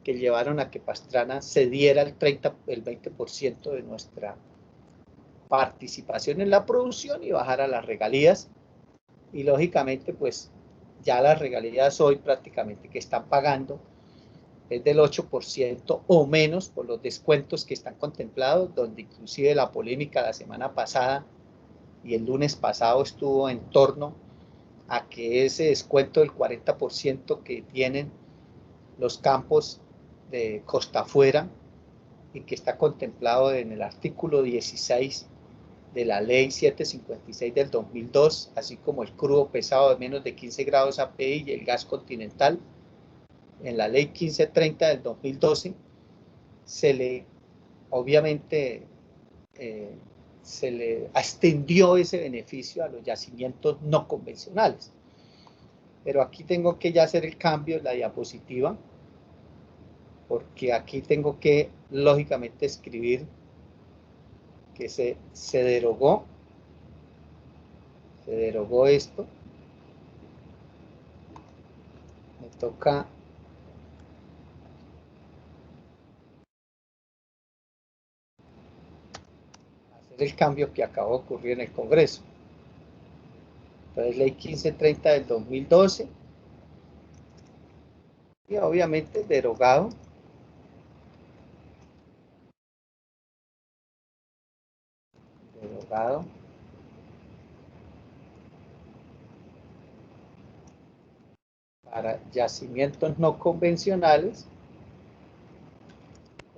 que llevaron a que Pastrana cediera el 20% de nuestra participación en la producción y bajara las regalías. Y lógicamente, pues ya las regalías hoy prácticamente que están pagando es del 8% o menos por los descuentos que están contemplados, donde inclusive la polémica la semana pasada y el lunes pasado estuvo en torno a que ese descuento del 40% que tienen los campos de costa afuera y que está contemplado en el artículo 16 de la ley 756 del 2002, así como el crudo pesado de menos de 15 grados API y el gas continental. En la ley 1530 del 2012 se le, obviamente, se le extendió ese beneficio a los yacimientos no convencionales. Pero aquí tengo que ya hacer el cambio en la diapositiva, porque aquí tengo que, lógicamente, escribir que se derogó esto. Me toca hacer el cambio que acabó de ocurrir en el Congreso. Entonces, ley 1530 del 2012, y obviamente derogado. Para yacimientos no convencionales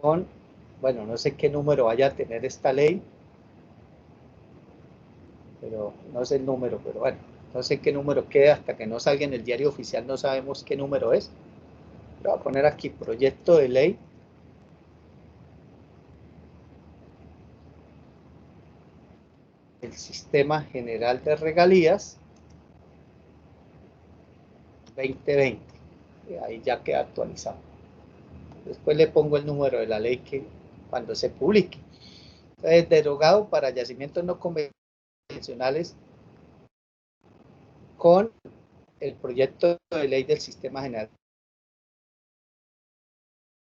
con, bueno, no sé qué número vaya a tener esta ley, pero no sé el número, pero bueno, no sé qué número queda hasta que no salga en el diario oficial, no sabemos qué número es. Pero voy a poner aquí proyecto de ley del Sistema General de Regalías 2020. Ahí ya queda actualizado. Después le pongo el número de la ley que cuando se publique. Entonces, derogado para yacimientos no convencionales con el proyecto de ley del Sistema General.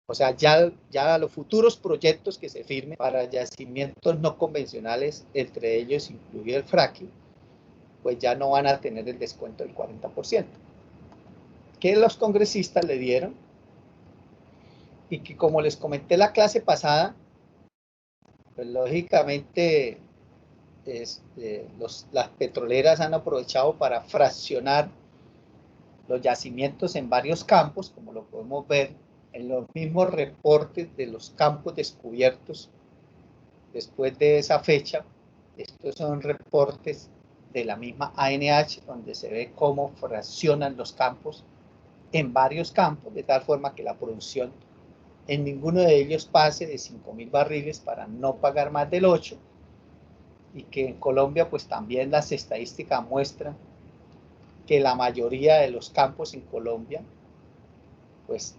O sea, ya los futuros proyectos que se firmen para yacimientos no convencionales, entre ellos incluye el fracking, pues ya no van a tener el descuento del 40%. Que los congresistas le dieron y que, como les comenté la clase pasada, pues lógicamente las petroleras han aprovechado para fraccionar los yacimientos en varios campos, como lo podemos ver en los mismos reportes de los campos descubiertos después de esa fecha. Estos son reportes de la misma ANH, donde se ve cómo fraccionan los campos en varios campos, de tal forma que la producción en ninguno de ellos pase de 5.000 barriles para no pagar más del 8, y que en Colombia pues también las estadísticas muestran que la mayoría de los campos en Colombia pues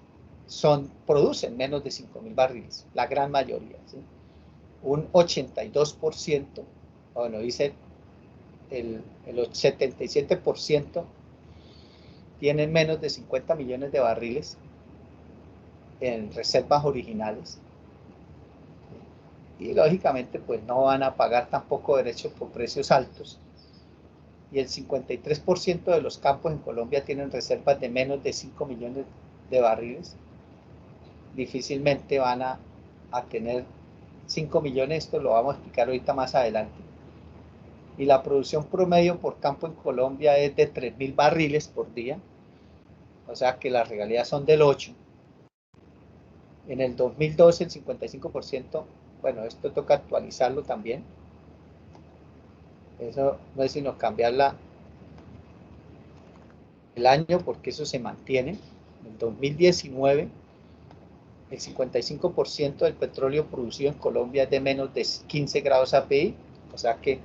producen menos de 5.000 barriles, la gran mayoría, ¿sí? Un 82%, bueno, dice el 77% tienen menos de 50 millones de barriles en reservas originales, y lógicamente pues no van a pagar tampoco derechos por precios altos, y el 53% de los campos en Colombia tienen reservas de menos de 5 millones de barriles. Difícilmente van a tener 5 millones, esto lo vamos a explicar ahorita más adelante. Y la producción promedio por campo en Colombia es de 3.000 barriles por día, o sea que las regalías son del 8. En el 2012 el 55%, bueno, esto toca actualizarlo también, eso no es sino cambiar el año, porque eso se mantiene. En el 2019 el 55% del petróleo producido en Colombia es de menos de 15 grados API, o sea que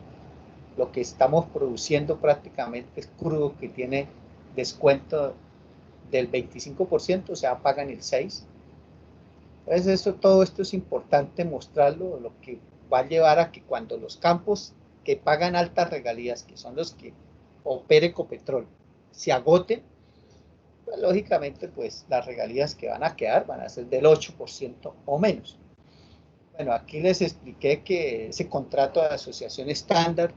lo que estamos produciendo prácticamente es crudo que tiene descuento del 25%, o sea, pagan el 6%. Entonces, todo esto es importante mostrarlo, lo que va a llevar a que cuando los campos que pagan altas regalías, que son los que opera Ecopetrol, se agoten, pues, lógicamente, pues las regalías que van a quedar van a ser del 8% o menos. Bueno, aquí les expliqué que ese contrato de asociación estándar,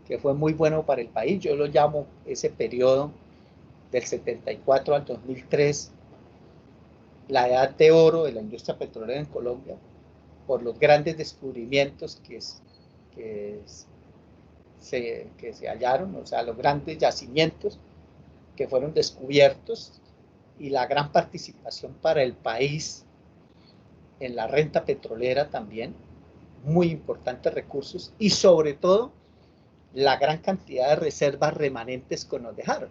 que fue muy bueno para el país, yo lo llamo ese periodo del 74 al 2003, la edad de oro de la industria petrolera en Colombia, por los grandes descubrimientos que se hallaron, o sea, los grandes yacimientos que fueron descubiertos, y la gran participación para el país en la renta petrolera también. muy importantes recursos y sobre todo la gran cantidad de reservas remanentes que nos dejaron.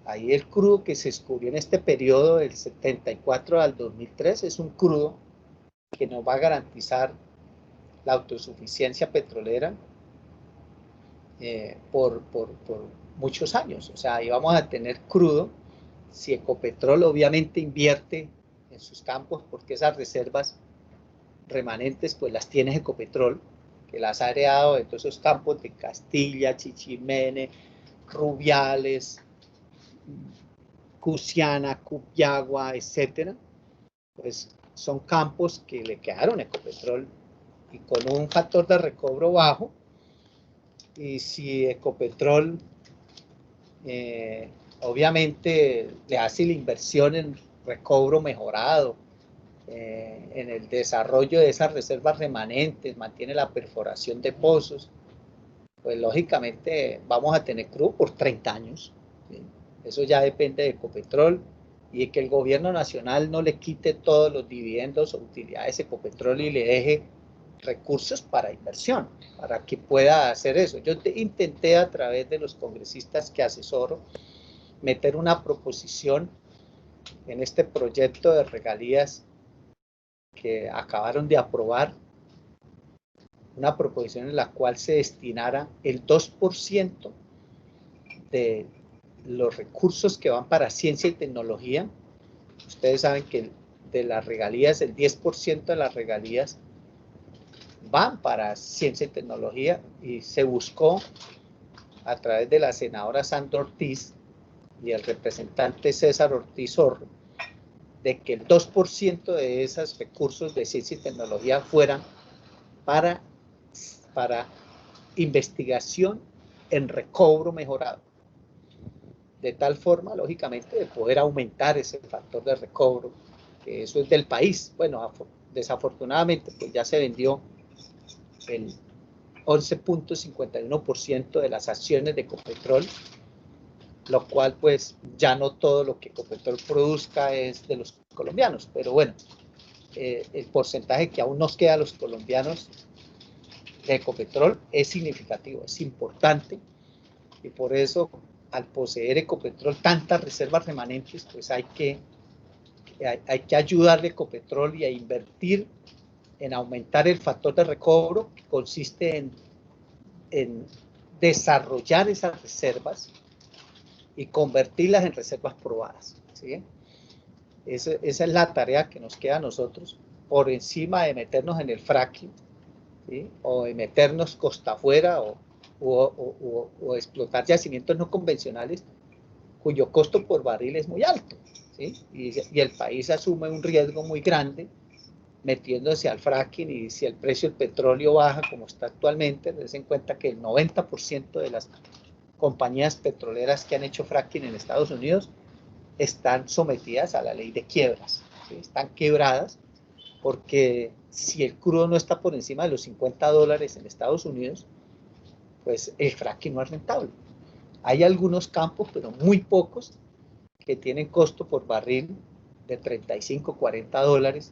Ahí el crudo que se descubrió en este periodo del 74 al 2003 es un crudo que nos va a garantizar la autosuficiencia petrolera por muchos años. O sea, ahí vamos a tener crudo si Ecopetrol obviamente invierte en sus campos, porque esas reservas remanentes pues las tiene Ecopetrol, que las ha heredado de todos esos campos de Castilla, Chichimene, Rubiales, Cusiana, Cupyagua, etcétera. Pues son campos que le quedaron a Ecopetrol y con un factor de recobro bajo. Y si Ecopetrol obviamente le hace la inversión en recobro mejorado, en el desarrollo de esas reservas remanentes, mantiene la perforación de pozos, pues lógicamente vamos a tener crudo por 30 años. ¿Sí? Eso ya depende de Ecopetrol y de que el gobierno nacional no le quite todos los dividendos o utilidades a Ecopetrol y le deje recursos para inversión, para que pueda hacer eso. Yo intenté a través de los congresistas que asesoro meter una proposición en este proyecto de regalías que acabaron de aprobar, una proposición en la cual se destinara el 2% de los recursos que van para ciencia y tecnología. Ustedes saben que de las regalías, el 10% de las regalías van para ciencia y tecnología, y se buscó a través de la senadora Sandra Ortiz y el representante César Ortiz Zorro, de que el 2% de esos recursos de ciencia y tecnología fueran para investigación en recobro mejorado, de tal forma, lógicamente, de poder aumentar ese factor de recobro, que eso es del país. Bueno, desafortunadamente, pues ya se vendió el 11.51% de las acciones de Ecopetrol, lo cual pues ya no todo lo que Ecopetrol produzca es de los colombianos, pero bueno, el porcentaje que aún nos queda a los colombianos de Ecopetrol es significativo, es importante, y por eso al poseer Ecopetrol tantas reservas remanentes, pues hay que ayudarle a Ecopetrol y a invertir en aumentar el factor de recobro, que consiste en desarrollar esas reservas y convertirlas en reservas probadas. ¿Sí? Esa es la tarea que nos queda a nosotros, por encima de meternos en el fracking, ¿sí? O de meternos costa afuera o explotar yacimientos no convencionales cuyo costo por barril es muy alto. ¿Sí? Y el país asume un riesgo muy grande metiéndose al fracking, y si el precio del petróleo baja como está actualmente, tenés en cuenta que el 90% de las compañías petroleras que han hecho fracking en Estados Unidos están sometidas a la ley de quiebras, ¿sí? Están quebradas porque si el crudo no está por encima de los $50 en Estados Unidos, pues el fracking no es rentable. Hay algunos campos, pero muy pocos, que tienen costo por barril de $35, $40,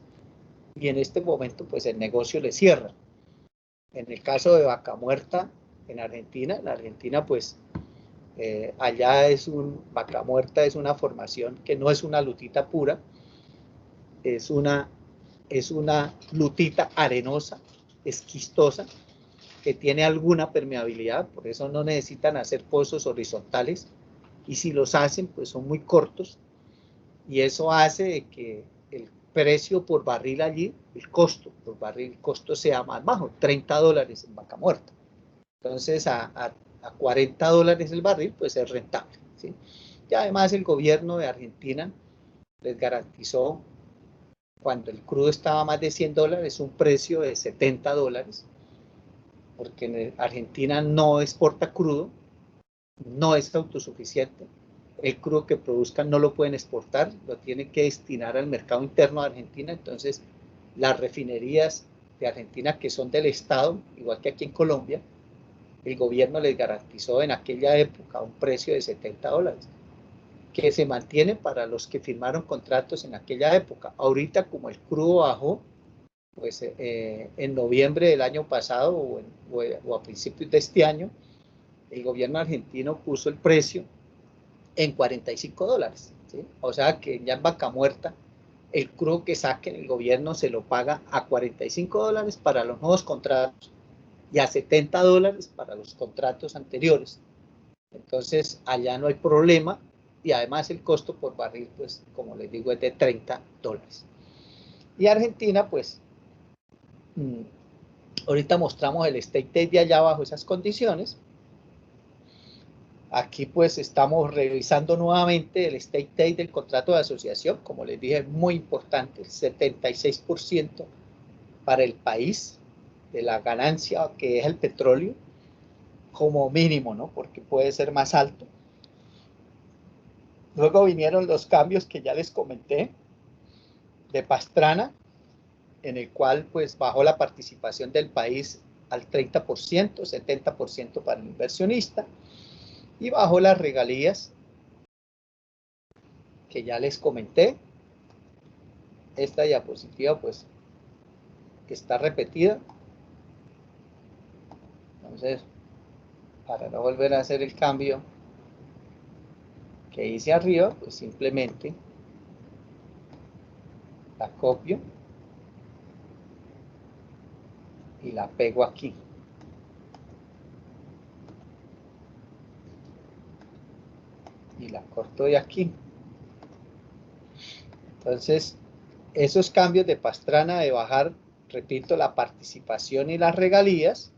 y en este momento pues el negocio le cierra. En el caso de Vaca Muerta en Argentina pues allá Vaca Muerta es una formación que no es una lutita pura, es una lutita arenosa, esquistosa, que tiene alguna permeabilidad, por eso no necesitan hacer pozos horizontales, y si los hacen pues son muy cortos, y eso hace que el precio por barril allí, el costo por barril, el costo sea más bajo, $30 en Vaca Muerta. Entonces a $40 el barril, pues es rentable. ¿Sí? Y además el gobierno de Argentina les garantizó, cuando el crudo estaba a más de $100, un precio de $70, porque Argentina no exporta crudo, no es autosuficiente. El crudo que produzcan no lo pueden exportar, lo tienen que destinar al mercado interno de Argentina. Entonces, las refinerías de Argentina, que son del Estado, igual que aquí en Colombia, el gobierno les garantizó en aquella época un precio de $70, que se mantiene para los que firmaron contratos en aquella época. Ahorita, como el crudo bajó, pues en noviembre del año pasado o a principios de este año, el gobierno argentino puso el precio en $45, ¿sí? O sea que ya en Vaca Muerta, el crudo que saquen el gobierno se lo paga a $45 para los nuevos contratos y a $70 para los contratos anteriores. Entonces, allá no hay problema y además el costo por barril, pues, como les digo, es de $30. Y Argentina, pues, ahorita mostramos el state date de allá bajo esas condiciones. Aquí, pues, estamos revisando nuevamente el state date del contrato de asociación. Como les dije, es muy importante, el 76% para el país de la ganancia que es el petróleo, como mínimo, ¿no? Porque puede ser más alto. Luego vinieron los cambios que ya les comenté de Pastrana, en el cual pues bajó la participación del país al 30%, 70% para el inversionista, y bajó las regalías que ya les comenté. Esta diapositiva pues que está repetida. Entonces, para no volver a hacer el cambio que hice arriba, pues simplemente la copio y la pego aquí. Y la corto de aquí. Entonces, esos cambios de Pastrana de bajar, repito, la participación y las regalías,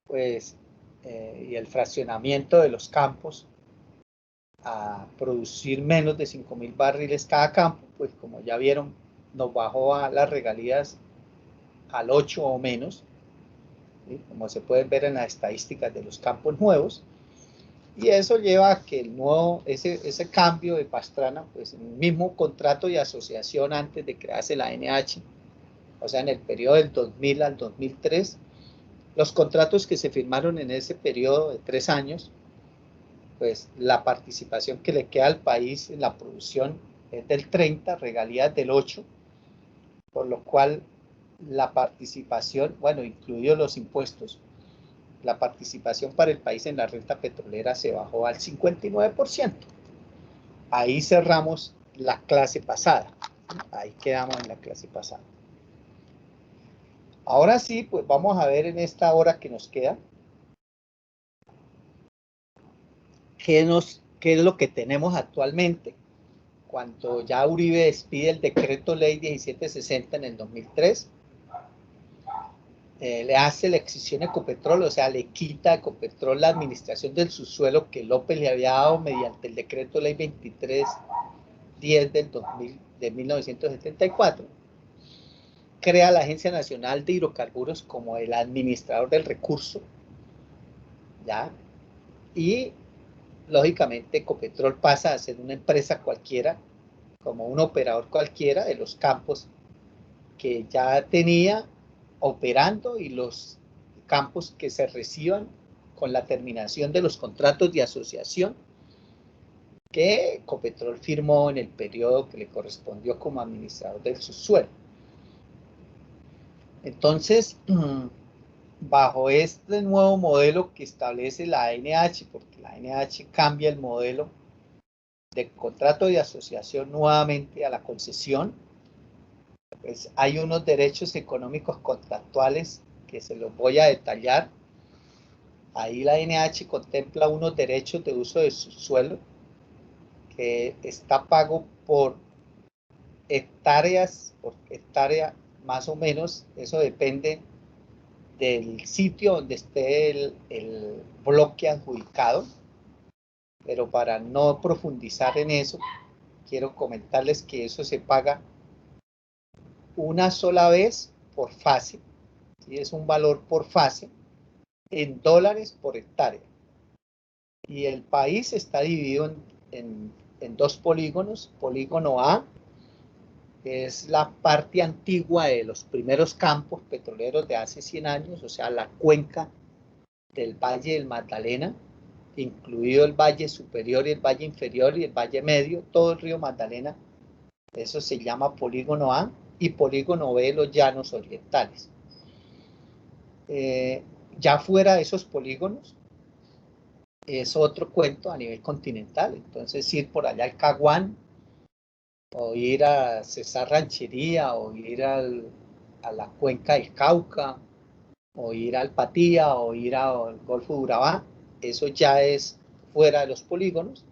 pues, y el fraccionamiento de los campos a producir menos de 5.000 barriles cada campo, pues como ya vieron, nos bajó a las regalías al 8 o menos, ¿sí? Como se pueden ver en las estadísticas de los campos nuevos. Y eso lleva a que ese cambio de Pastrana, pues en el mismo contrato de asociación antes de crearse la NH, o sea, en el periodo del 2000 al 2003, los contratos que se firmaron en ese periodo de 3 años, pues la participación que le queda al país en la producción es del 30, regalías del 8, por lo cual la participación, bueno, incluidos los impuestos, la participación para el país en la renta petrolera se bajó al 59%. Ahí cerramos la clase pasada. Ahí quedamos en la clase pasada. Ahora sí, pues vamos a ver en esta hora que nos queda qué es lo que tenemos actualmente. Cuando ya Uribe despide el decreto ley 1760 en el 2003, le hace la excisión a Ecopetrol, o sea, le quita a Ecopetrol la administración del subsuelo que López le había dado mediante el decreto ley 2310 de 1974. Crea la Agencia Nacional de Hidrocarburos como el administrador del recurso, ¿ya? Y, lógicamente, Ecopetrol pasa a ser una empresa cualquiera, como un operador cualquiera de los campos que ya tenía operando y los campos que se reciban con la terminación de los contratos de asociación que Ecopetrol firmó en el periodo que le correspondió como administrador del subsuelo. Entonces, bajo este nuevo modelo que establece la ANH, porque la ANH cambia el modelo de contrato de asociación nuevamente a la concesión, pues hay unos derechos económicos contractuales que se los voy a detallar. Ahí la ANH contempla unos derechos de uso de subsuelo que está pago por hectáreas, por hectárea más o menos, eso depende del sitio donde esté el bloque adjudicado, pero para no profundizar en eso, quiero comentarles que eso se paga una sola vez por fase, ¿sí? Es un valor por fase, en dólares por hectárea. Y el país está dividido en dos polígonos. Polígono A, que es la parte antigua de los primeros campos petroleros de hace 100 años, o sea, la cuenca del Valle del Magdalena, incluido el Valle Superior y el Valle Inferior y el Valle Medio, todo el río Magdalena, eso se llama Polígono A. y polígono B, los llanos orientales. Ya fuera de esos polígonos, es otro cuento a nivel continental. Entonces, ir por allá al Caguán, o ir a Cesar Ranchería, o ir a la cuenca del Cauca, o ir al Patía, o ir al Golfo de Urabá, eso ya es fuera de los polígonos.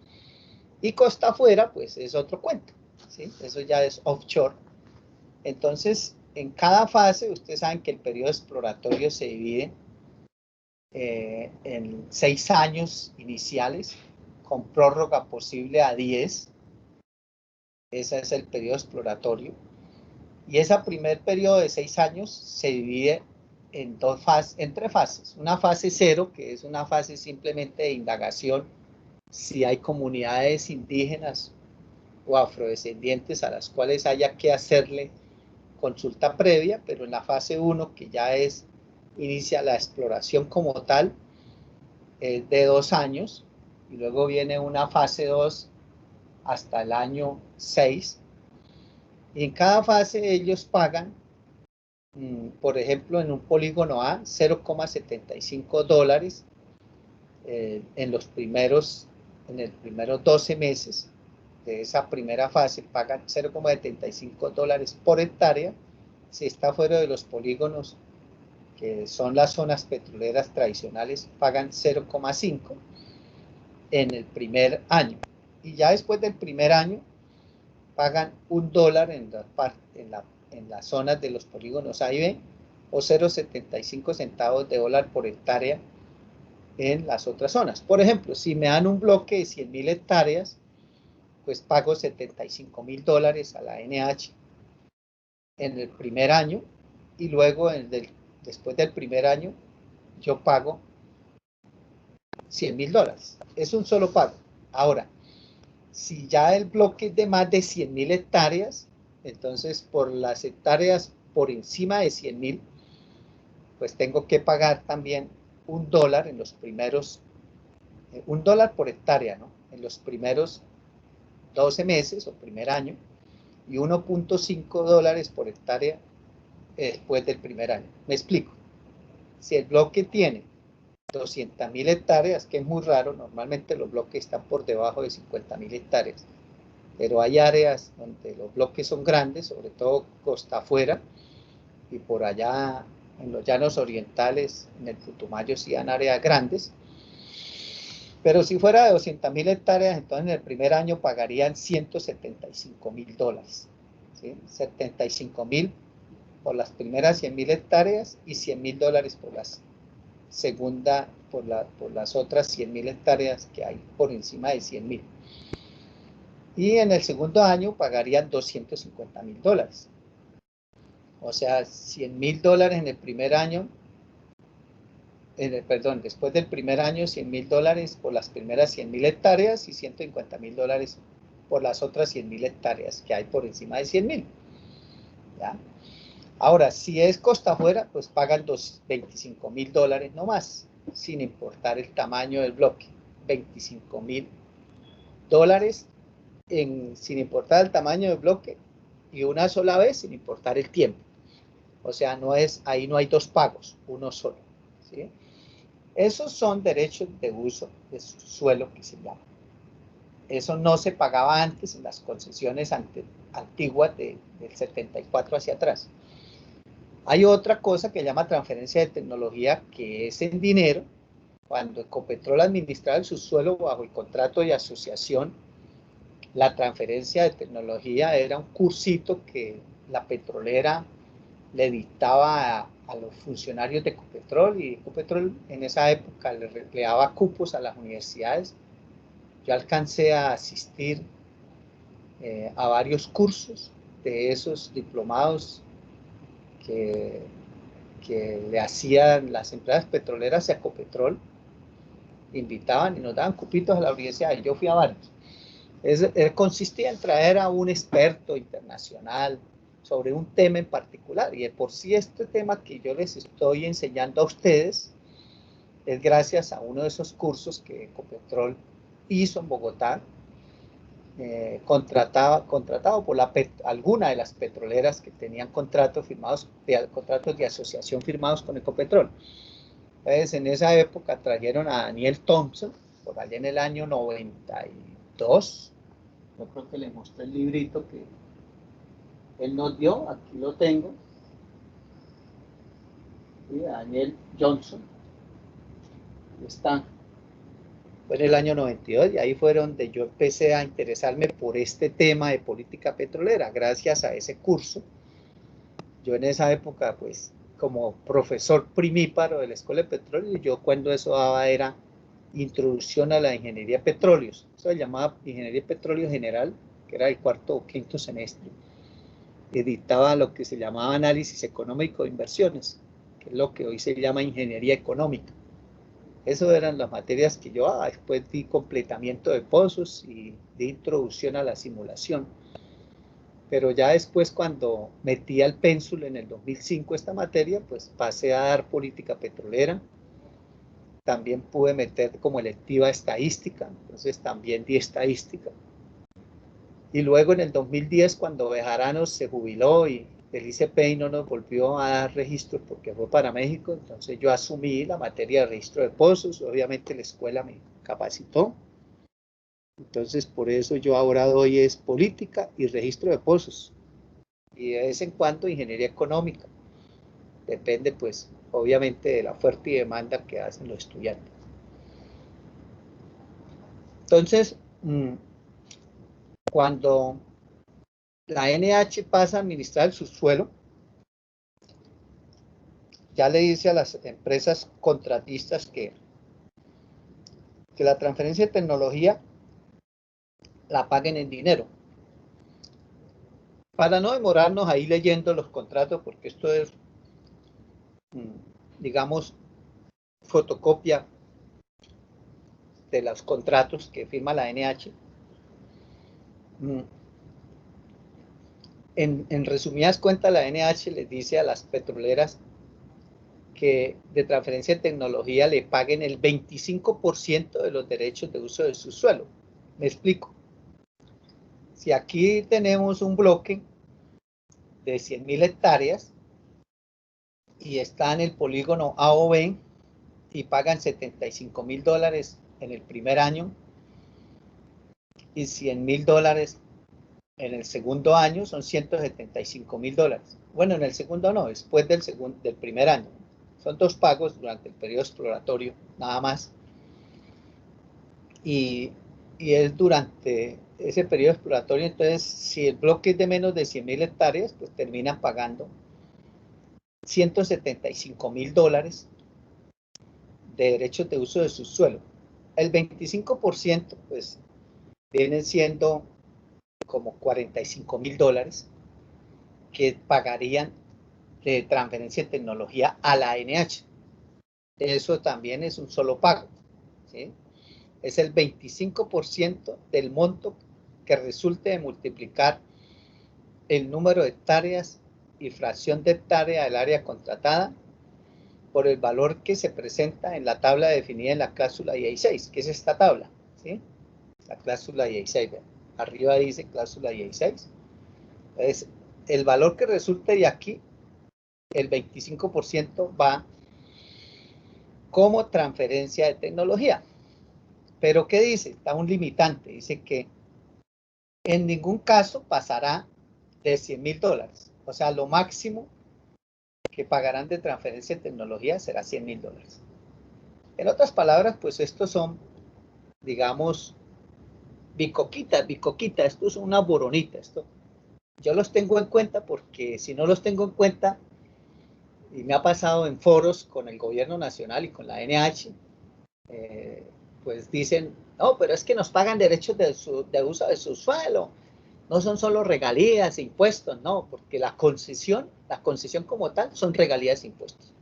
Y costa afuera, pues es otro cuento, ¿sí? Eso ya es offshore. Entonces, en cada fase, ustedes saben que el periodo exploratorio se divide en 6 años iniciales, con prórroga posible a 10. Ese es el periodo exploratorio. Y ese primer periodo de 6 años se divide en en 3 fases. Una fase 0, que es una fase simplemente de indagación, si hay comunidades indígenas o afrodescendientes a las cuales haya que hacerle consulta previa, pero en la fase 1, que ya inicia la exploración como tal, es de 2 años, y luego viene una fase 2 hasta el año 6, y en cada fase ellos pagan, por ejemplo, en un polígono A, $0,75 en los primeros 12 meses de esa primera fase, pagan $0,75 por hectárea. Si está fuera de los polígonos, que son las zonas petroleras tradicionales, pagan 0,5 en el primer año. Y ya después del primer año, pagan $1 en las zonas de los polígonos A y B, o 0,75 centavos de dólar por hectárea en las otras zonas. Por ejemplo, si me dan un bloque de 100.000 hectáreas, pues pago $75.000 a la NH en el primer año, y luego después del primer año yo pago $100.000. Es un solo pago. Ahora, si ya el bloque es de más de 100.000 hectáreas, entonces por las hectáreas por encima de 100.000, pues tengo que pagar también $1 en los primeros, $1 por hectárea, ¿no? En los primeros 12 meses o primer año, y $1,5 por hectárea después del primer año. Me explico. Si el bloque tiene 200.000 hectáreas, que es muy raro, normalmente los bloques están por debajo de 50.000 hectáreas, pero hay áreas donde los bloques son grandes, sobre todo costa afuera, y por allá en los llanos orientales, en el Putumayo, sí han áreas grandes. Pero si fuera de 200.000 hectáreas, entonces en el primer año pagarían $175.000, ¿sí? 75.000 por las primeras 100.000 hectáreas y $100.000 por las por las otras 100.000 hectáreas que hay por encima de 100.000. Y en el segundo año pagarían $250.000. O sea, $100.000 en el primer año, después del primer año, $100.000 por las primeras 100.000 hectáreas y $150.000 por las otras 100.000 hectáreas que hay por encima de 100.000. ¿Ya? Ahora, si es costa afuera, pues pagan $25.000 no más, sin importar el tamaño del bloque. $25.000 sin importar el tamaño del bloque, y una sola vez sin importar el tiempo. O sea, ahí no hay dos pagos, uno solo, ¿sí? Esos son derechos de uso de suelo que se llama. Eso no se pagaba antes en las concesiones antiguas del 74 hacia atrás. Hay otra cosa que se llama transferencia de tecnología, que es en dinero. Cuando Ecopetrol administraba el subsuelo bajo el contrato de asociación, la transferencia de tecnología era un cursito que la petrolera le dictaba a los funcionarios de Ecopetrol, y Ecopetrol en esa época le daba cupos a las universidades. Yo alcancé a asistir a varios cursos de esos diplomados que le hacían las empresas petroleras a Ecopetrol, invitaban y nos daban cupitos a la universidad, y yo fui a varios. Consistía en traer a un experto internacional sobre un tema en particular, y de por sí este tema que yo les estoy enseñando a ustedes es gracias a uno de esos cursos que Ecopetrol hizo en Bogotá, contratado por alguna de las petroleras que tenían contratos de asociación firmados con Ecopetrol. Entonces, en esa época trajeron a Daniel Thompson, por allá en el año 92. Yo creo que le mostré el librito que él nos dio, aquí lo tengo. Y Daniel Johnson. Ahí está. Fue en el año 92 y ahí fue donde yo empecé a interesarme por este tema de política petrolera, gracias a ese curso. Yo en esa época, pues, como profesor primíparo de la Escuela de Petróleo, yo cuando eso daba era introducción a la ingeniería de petróleos. Eso se llamaba ingeniería de petróleo general, que era el cuarto o quinto semestre. Editaba lo que se llamaba análisis económico de inversiones, que es lo que hoy se llama ingeniería económica. Esas eran las materias que yo después di completamiento de pozos y di introducción a la simulación. Pero ya después, cuando metí al pénsul en el 2005 esta materia, pues pasé a dar política petrolera. También pude meter como electiva estadística, entonces también di estadística. Y luego en el 2010, cuando Bejarano se jubiló y el ICPI no nos volvió a dar registros porque fue para México, entonces yo asumí la materia de registro de pozos. Obviamente la escuela me capacitó. Entonces por eso yo ahora doy es política y registro de pozos. Y de vez en cuando ingeniería económica. Depende pues obviamente de la oferta y demanda que hacen los estudiantes. Entonces, cuando la NH pasa a administrar el subsuelo, ya le dice a las empresas contratistas que la transferencia de tecnología la paguen en dinero. Para no demorarnos ahí leyendo los contratos, porque esto es, digamos, fotocopia de los contratos que firma la NH. En resumidas cuentas, la NH les dice a las petroleras que de transferencia de tecnología le paguen el 25% de los derechos de uso de su suelo. Me explico. Si aquí tenemos un bloque de 100.000 hectáreas y está en el polígono A o B y pagan $75,000 en el primer año y $100,000 en el segundo año, son $175,000. Bueno, en el segundo no, después del primer año. Son 2 pagos durante el periodo exploratorio, nada más. Y es durante ese periodo exploratorio. Entonces, si el bloque es de menos de 100.000 hectáreas, pues terminan pagando $175,000 de derechos de uso de su suelo. El 25%, pues, vienen siendo como $45,000 que pagarían de transferencia de tecnología a la NH. Eso también es un solo pago, ¿sí? Es el 25% del monto que resulte de multiplicar el número de hectáreas y fracción de hectárea del área contratada por el valor que se presenta en la tabla definida en la cláusula 16, que es esta tabla, ¿sí? La cláusula 16, arriba dice cláusula 16. Entonces, el valor que resulte de aquí, el 25% va como transferencia de tecnología. Pero ¿qué dice? Está un limitante, dice que en ningún caso pasará de $100,000. O sea, lo máximo que pagarán de transferencia de tecnología será $100,000. En otras palabras, pues estos son, digamos, bicoquita, esto es una boronita. Yo los tengo en cuenta porque si no los tengo en cuenta, y me ha pasado en foros con el gobierno nacional y con la NH, pues dicen, no, pero es que nos pagan derechos de uso de su suelo, no son solo regalías e impuestos, no, porque la concesión como tal son regalías e impuestos.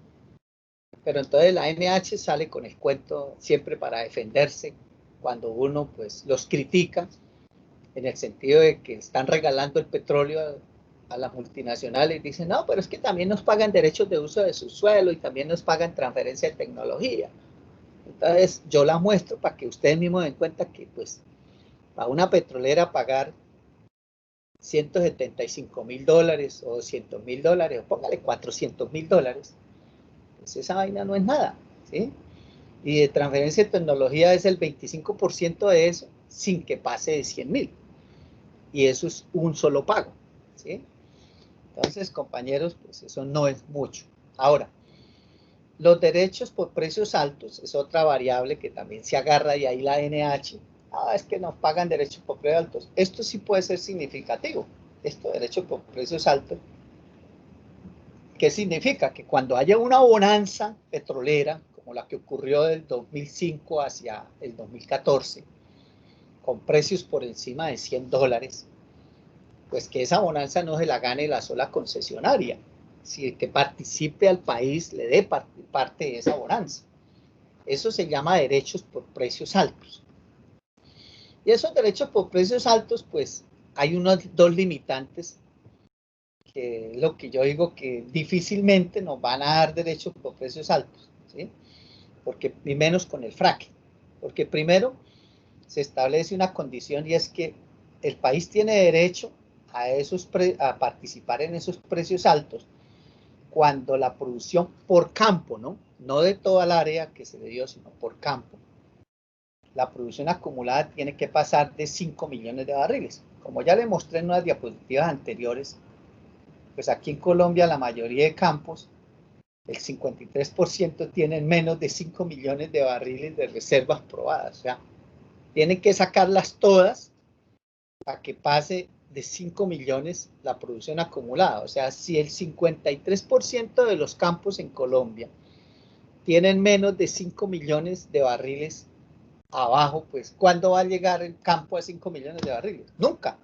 Pero entonces la NH sale con el cuento siempre para defenderse cuando uno pues los critica, en el sentido de que están regalando el petróleo a las multinacionales y dicen, no, pero es que también nos pagan derechos de uso de su suelo y también nos pagan transferencia de tecnología. Entonces yo la muestro para que ustedes mismos den cuenta que pues Para una petrolera pagar $175.000 o $200.000, o póngale $400.000, pues esa vaina no es nada, ¿sí? Y de transferencia de tecnología es el 25% de eso sin que pase de 100.000. Y eso es un solo pago, ¿sí? Entonces, compañeros, pues eso no es mucho. Ahora, los derechos por precios altos es otra variable que también se agarra y ahí la NH. Es que nos pagan derechos por precios altos. Esto sí puede ser significativo. Esto, derechos por precios altos. ¿Qué significa? Que cuando haya una bonanza petrolera, como la que ocurrió del 2005 hacia el 2014, con precios por encima de $100, pues que esa bonanza no se la gane la sola concesionaria, sino que participe al país, le dé parte de esa bonanza. Eso se llama derechos por precios altos. Y esos derechos por precios altos, pues hay unos dos limitantes, que es lo que yo digo que difícilmente nos van a dar derechos por precios altos, ¿sí? Porque, y menos con el fracking. Porque primero se establece una condición y es que el país tiene derecho a participar en esos precios altos cuando la producción por campo, no de toda el área que se le dio, sino por campo, la producción acumulada tiene que pasar de 5 millones de barriles. Como ya le mostré en unas diapositivas anteriores, pues aquí en Colombia la mayoría de campos, el 53% tienen menos de 5 millones de barriles de reservas probadas. O sea, tienen que sacarlas todas para que pase de 5 millones la producción acumulada. O sea, si el 53% de los campos en Colombia tienen menos de 5 millones de barriles abajo, pues ¿cuándo va a llegar el campo a 5 millones de barriles? Nunca.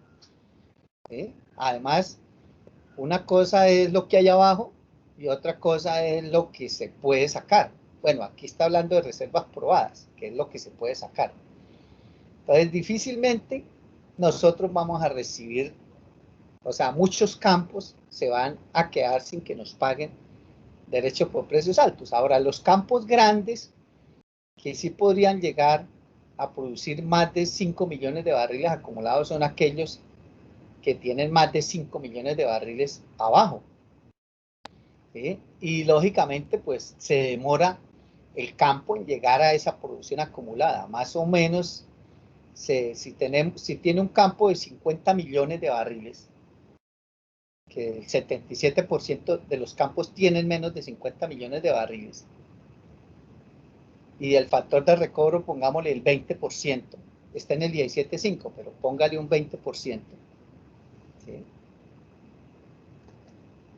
¿Sí? Además, una cosa es lo que hay abajo y otra cosa es lo que se puede sacar. Bueno, aquí está hablando de reservas probadas, que es lo que se puede sacar. Entonces, difícilmente nosotros vamos a recibir, o sea, muchos campos se van a quedar sin que nos paguen derechos por precios altos. Ahora, los campos grandes, que sí podrían llegar a producir más de 5 millones de barriles acumulados, son aquellos que tienen más de 5 millones de barriles abajo. ¿Sí? Y lógicamente, pues se demora el campo en llegar a esa producción acumulada. Más o menos, si tiene un campo de 50 millones de barriles, que el 77% de los campos tienen menos de 50 millones de barriles, y el factor de recobro, pongámosle el 20%, está en el 17.5, pero póngale un 20%. ¿Sí?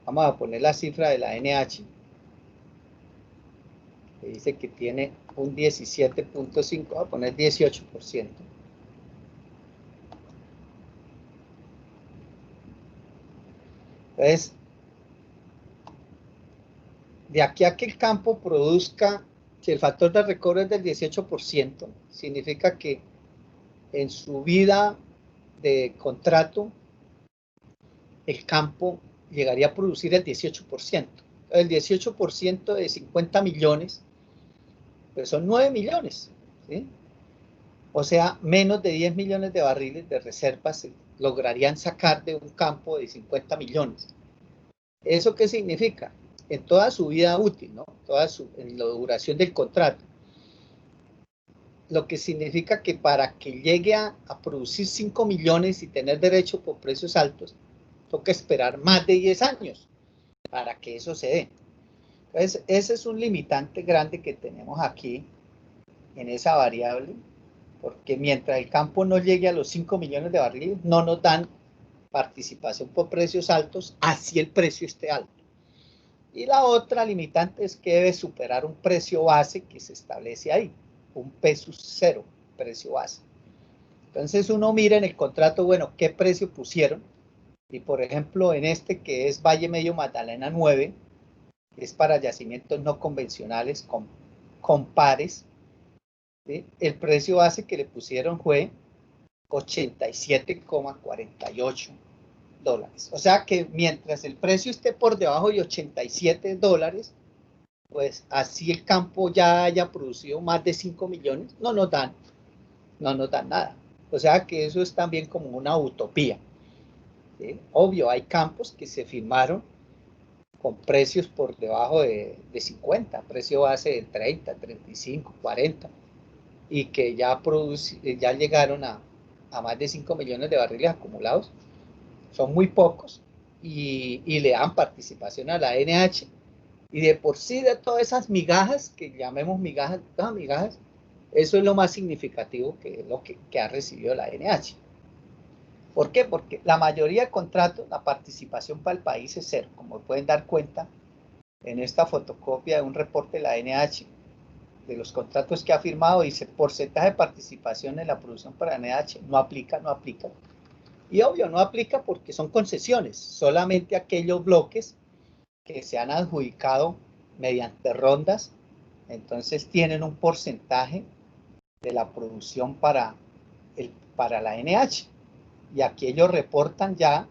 Vamos a poner la cifra de la NH, que dice que tiene un 17.5, voy a poner 18%. Entonces, de aquí a que el campo produzca, si el factor de recobro es del 18%, significa que en su vida de contrato, el campo llegaría a producir el 18%. El 18% de 50 millones, pues son 9 millones, ¿sí? O sea, menos de 10 millones de barriles de reservas se lograrían sacar de un campo de 50 millones. ¿Eso qué significa? En toda su vida útil, ¿no? En la duración del contrato. Lo que significa que para que llegue a producir 5 millones y tener derecho por precios altos, toca esperar más de 10 años para que eso se dé. Entonces, ese es un limitante grande que tenemos aquí en esa variable, porque mientras el campo no llegue a los 5 millones de barriles, no nos dan participación por precios altos, así el precio esté alto. Y la otra limitante es que debe superar un precio base que se establece ahí, un peso cero, precio base. Entonces uno mira en el contrato, bueno, qué precio pusieron, y por ejemplo en este que es Valle Medio Magdalena 9, es para yacimientos no convencionales con pares, ¿sí? El precio base que le pusieron fue $87,48. O sea que mientras el precio esté por debajo de $87, pues así el campo ya haya producido más de 5 millones, no nos dan nada. O sea que eso es también como una utopía, ¿sí? Obvio, hay campos que se firmaron con precios por debajo de 50, precio base de 30, 35, 40, y que ya llegaron a más de 5 millones de barriles acumulados. Son muy pocos y le dan participación a la NH. Y de por sí, de todas esas migajas, que llamemos migajas, todas migajas, eso es lo más significativo que, que ha recibido la NH. ¿Por qué? Porque la mayoría de contratos, la participación para el país es cero. Como pueden dar cuenta en esta fotocopia de un reporte de la NH, de los contratos que ha firmado, dice porcentaje de participación en la producción para la NH, no aplica, no aplica. Y obvio, no aplica porque son concesiones, solamente aquellos bloques que se han adjudicado mediante rondas, entonces tienen un porcentaje de la producción para la NH. Y aquí ellos reportan ya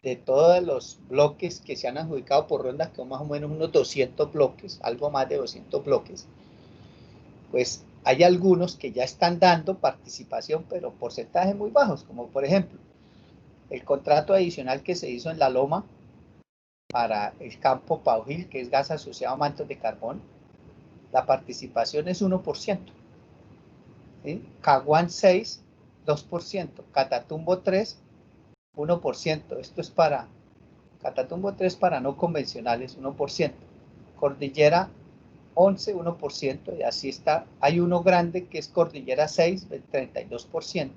de todos los bloques que se han adjudicado por rondas, que son más o menos unos 200 bloques, algo más de 200 bloques, pues hay algunos que ya están dando participación, pero porcentajes muy bajos, como por ejemplo, el contrato adicional que se hizo en La Loma para el campo Paujil, que es gas asociado a mantos de carbón, la participación es 1%. ¿Sí? Caguán 6, 2%. Catatumbo 3, 1%. Esto es para Catatumbo 3 para no convencionales, 1%. Cordillera 11, 1%. Y así está. Hay uno grande que es Cordillera 6, 32%.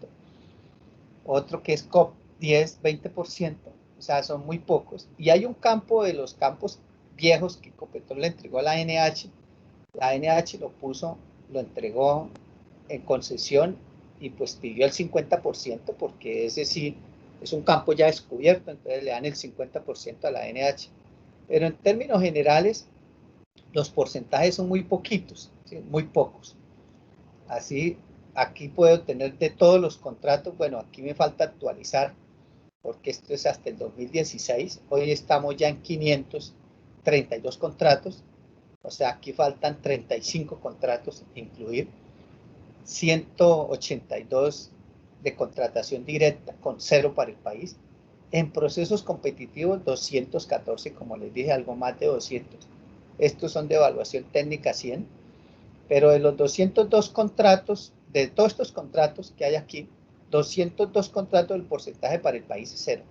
Otro que es COP 10, 20%. O sea, son muy pocos. Y hay un campo de los campos viejos que Ecopetrol le entregó a la NH. La NH lo entregó en concesión y pues pidió el 50% porque ese sí es un campo ya descubierto, entonces le dan el 50% a la NH. Pero en términos generales, los porcentajes son muy poquitos, ¿sí? Muy pocos. Así, aquí puedo tener de todos los contratos, bueno, aquí me falta actualizar porque esto es hasta el 2016, hoy estamos ya en 532 contratos, o sea, aquí faltan 35 contratos incluir, 182 de contratación directa con 0 para el país. En procesos competitivos 214, como les dije, algo más de 200. Estos son de evaluación técnica 100, pero de los 202 contratos, de todos estos contratos que hay aquí, 202 contratos el porcentaje para el país es 0.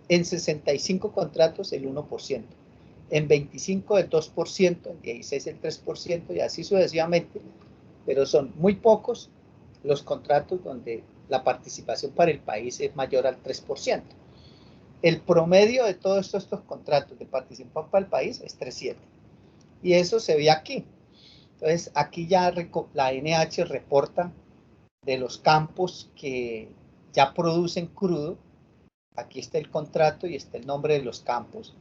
En 65 contratos el 1%, en 25 el 2%, en 16 el 3% y así sucesivamente, pero son muy pocos los contratos donde la participación para el país es mayor al 3%. El promedio de todos estos contratos de participación para el país es 3,7. Y eso se ve aquí. Entonces, aquí ya la NH reporta de los campos que ya producen crudo. Aquí está el contrato y está el nombre de los campos.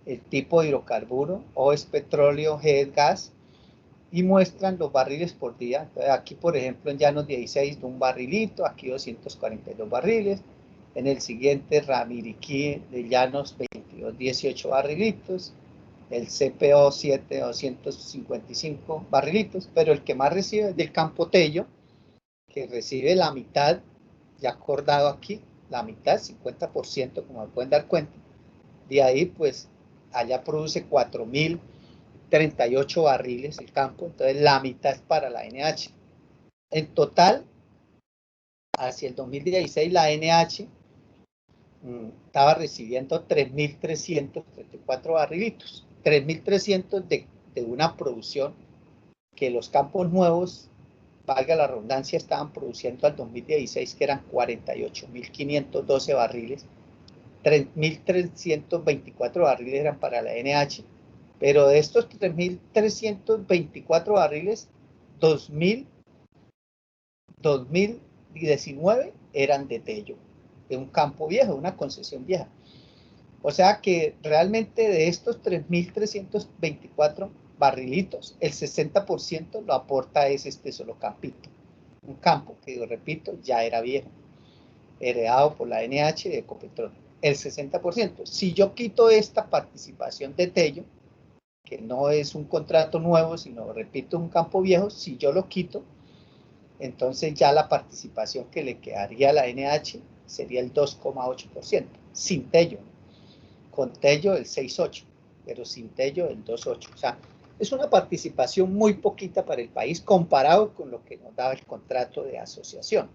El tipo de hidrocarburo, O es petróleo, G es gas, y muestran los barriles por día. Entonces, aquí, por ejemplo, en Llanos 16, un barrilito, aquí 242 barriles. En el siguiente, Ramiriquí de Llanos 22, 18 barrilitos. El CPO 7, 255 barrilitos. Pero el que más recibe es del Campo Tello, que recibe la mitad, ya acordado aquí, la mitad, 50%, como me pueden dar cuenta. De ahí, pues, allá produce 4,038 barriles el campo, entonces la mitad es para la NH. En total, hacia el 2016, la NH estaba recibiendo 3,334 barrilitos, 3,300 de una producción que los campos nuevos, valga la redundancia, estaban produciendo al 2016, que eran 48,512 barriles, 3,324 barriles eran para la NH, pero de estos 3,324 barriles, 2019 eran de Tello, de un campo viejo, una concesión vieja. O sea que realmente de estos 3,324 barrilitos, el 60% lo aporta es este solo campito. Un campo que, yo repito, ya era viejo, heredado por la NH de Ecopetrol. El 60%. Si yo quito esta participación de Tello, que no es un contrato nuevo, sino, repito, un campo viejo, si yo lo quito, entonces ya la participación que le quedaría a la NH sería el 2,8%, sin Tello. Con Tello el 6,8%, pero sin Tello el 2,8%. O sea, es una participación muy poquita para el país comparado con lo que nos daba el contrato de asociación.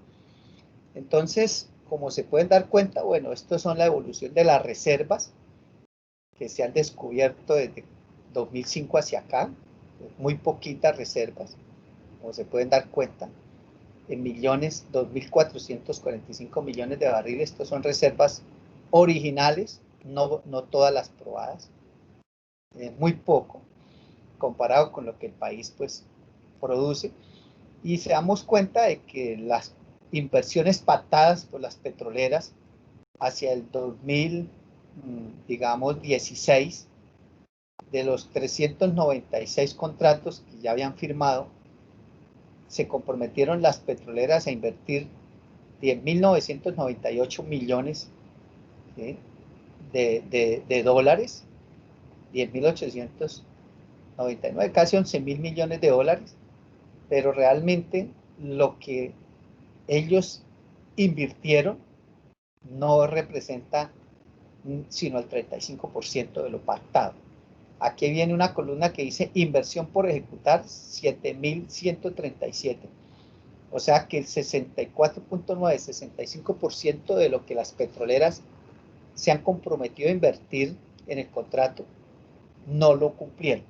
Entonces, como se pueden dar cuenta, bueno, esto son la evolución de las reservas que se han descubierto desde 2005 hacia acá, muy poquitas reservas, como se pueden dar cuenta, en millones, 2.445 millones de barriles. Estos son reservas originales, no todas las probadas, muy poco, comparado con lo que el país pues produce, y se damos cuenta de que las inversiones pactadas por las petroleras hacia el 2000, digamos, 16, de los 396 contratos que ya habían firmado, se comprometieron las petroleras a invertir 10.998 millones, ¿sí?, de dólares, 10.899, casi 11.000 millones de dólares, pero realmente lo que ellos invirtieron no representa sino el 35% de lo pactado. Aquí viene una columna que dice inversión por ejecutar 7.137. O sea que el 64.9, 65% de lo que las petroleras se han comprometido a invertir en el contrato no lo cumplieron.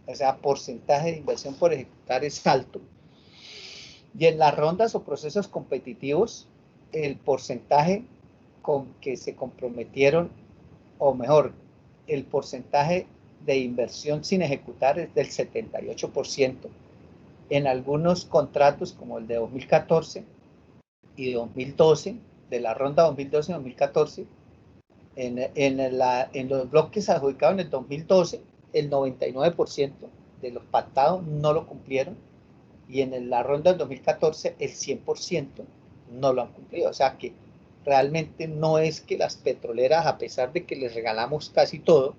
O sea, porcentaje de inversión por ejecutar es alto. Y en las rondas o procesos competitivos, el porcentaje con que se comprometieron, o mejor, el porcentaje de inversión sin ejecutar es del 78%. En algunos contratos, como el de 2014 y 2012, de la ronda 2012-2014, en los bloques adjudicados en el 2012, el 99% de los pactados no lo cumplieron, y en la ronda del 2014 el 100% no lo han cumplido. O sea que realmente no es que las petroleras, a pesar de que les regalamos casi todo,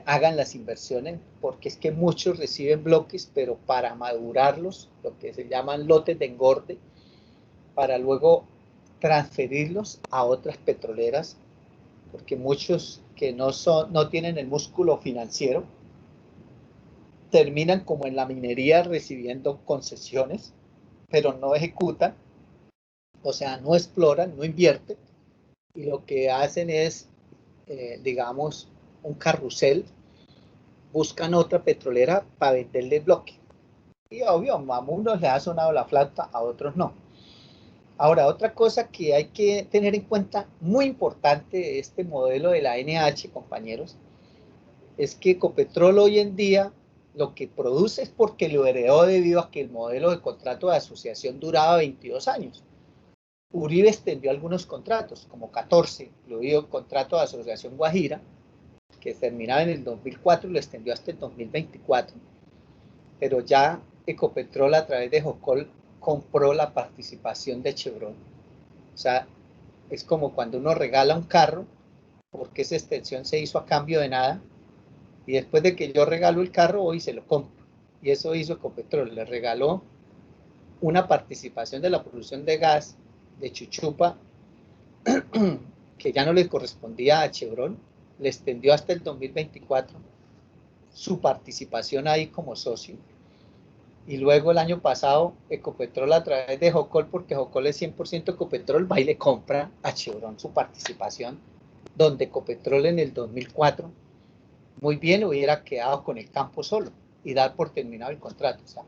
hagan las inversiones, porque es que muchos reciben bloques, pero para madurarlos, lo que se llaman lotes de engorde, para luego transferirlos a otras petroleras, porque muchos que no tienen el músculo financiero terminan como en la minería recibiendo concesiones, pero no ejecutan, o sea, no exploran, no invierten, y lo que hacen es, digamos, un carrusel, buscan otra petrolera para venderle el bloque. Y obvio, a unos les ha sonado la flauta, a otros no. Ahora, otra cosa que hay que tener en cuenta, muy importante de este modelo de la NH, compañeros, es que Ecopetrol hoy en día lo que produce es porque lo heredó debido a que el modelo de contrato de asociación duraba 22 años. Uribe extendió algunos contratos, como 14, incluido el contrato de asociación Guajira, que terminaba en el 2004 y lo extendió hasta el 2024. Pero ya Ecopetrol a través de Jocol compró la participación de Chevron. O sea, es como cuando uno regala un carro, porque esa extensión se hizo a cambio de nada, y después de que yo regalo el carro, hoy se lo compro. Y eso hizo Ecopetrol, le regaló una participación de la producción de gas de Chuchupa, que ya no le correspondía a Chevron, le extendió hasta el 2024 su participación ahí como socio. Y luego el año pasado, Ecopetrol a través de Jocol, porque Jocol es 100% Ecopetrol, va y le compra a Chevron su participación, donde Ecopetrol en el 2004 muy bien hubiera quedado con el campo solo y dar por terminado el contrato. O sea,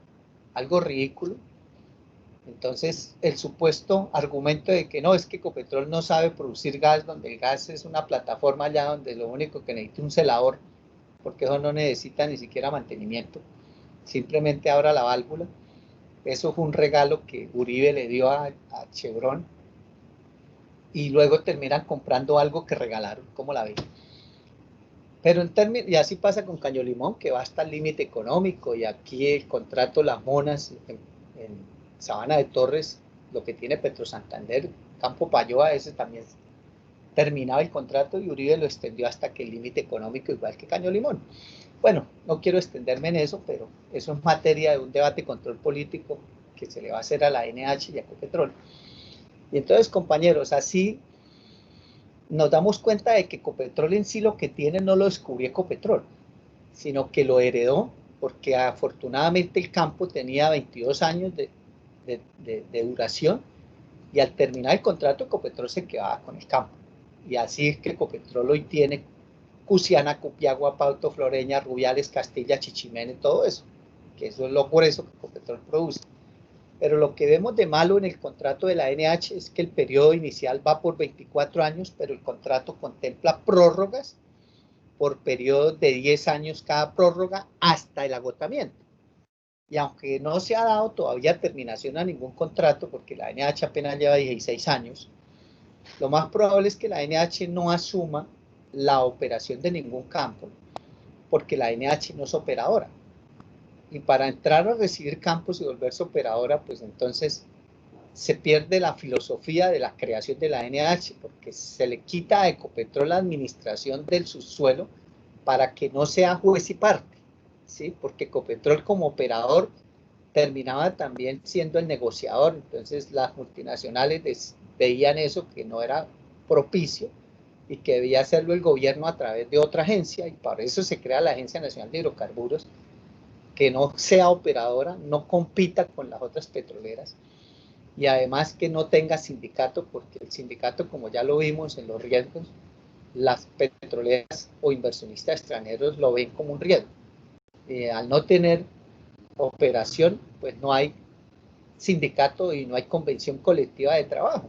algo ridículo. Entonces, el supuesto argumento de que no, es que Ecopetrol no sabe producir gas, donde el gas es una plataforma allá donde lo único que necesita un celador, porque eso no necesita ni siquiera mantenimiento, simplemente abra la válvula. Eso fue un regalo que Uribe le dio a Chevron, y luego terminan comprando algo que regalaron, ¿cómo la ven? Pero en términos, y así pasa con Caño Limón, que va hasta el límite económico, y aquí el contrato Las Monas en Sabana de Torres, lo que tiene Petro Santander, Campo Payoa, ese también terminaba el contrato y Uribe lo extendió hasta que el límite económico, igual que Caño Limón. Bueno, no quiero extenderme en eso, pero eso es materia de un debate de control político que se le va a hacer a la NH y a Ecopetrol. Y entonces, compañeros, así nos damos cuenta de que Ecopetrol en sí lo que tiene no lo descubrió Ecopetrol, sino que lo heredó, porque afortunadamente el campo tenía 22 años de duración, y al terminar el contrato Ecopetrol se quedaba con el campo. Y así es que Ecopetrol hoy tiene Cusiana, Cupiagua, Pauto, Floreña, Rubiales, Castilla, Chichimene, todo eso, que eso es lo por eso que Ecopetrol produce. Pero lo que vemos de malo en el contrato de la NH es que el periodo inicial va por 24 años, pero el contrato contempla prórrogas por periodos de 10 años cada prórroga hasta el agotamiento. Y aunque no se ha dado todavía terminación a ningún contrato, porque la NH apenas lleva 16 años, lo más probable es que la NH no asuma la operación de ningún campo, porque la NH no es operadora. Y para entrar a recibir campos y volverse operadora, pues entonces se pierde la filosofía de la creación de la NH, porque se le quita a Ecopetrol la administración del subsuelo para que no sea juez y parte, ¿sí? Porque Ecopetrol como operador terminaba también siendo el negociador, entonces las multinacionales veían eso que no era propicio y que debía hacerlo el gobierno a través de otra agencia, y para eso se crea la Agencia Nacional de Hidrocarburos, que no sea operadora, no compita con las otras petroleras, y además que no tenga sindicato, porque el sindicato, como ya lo vimos en los riesgos, las petroleras o inversionistas extranjeros lo ven como un riesgo. Al no tener operación, pues no hay sindicato y no hay convención colectiva de trabajo.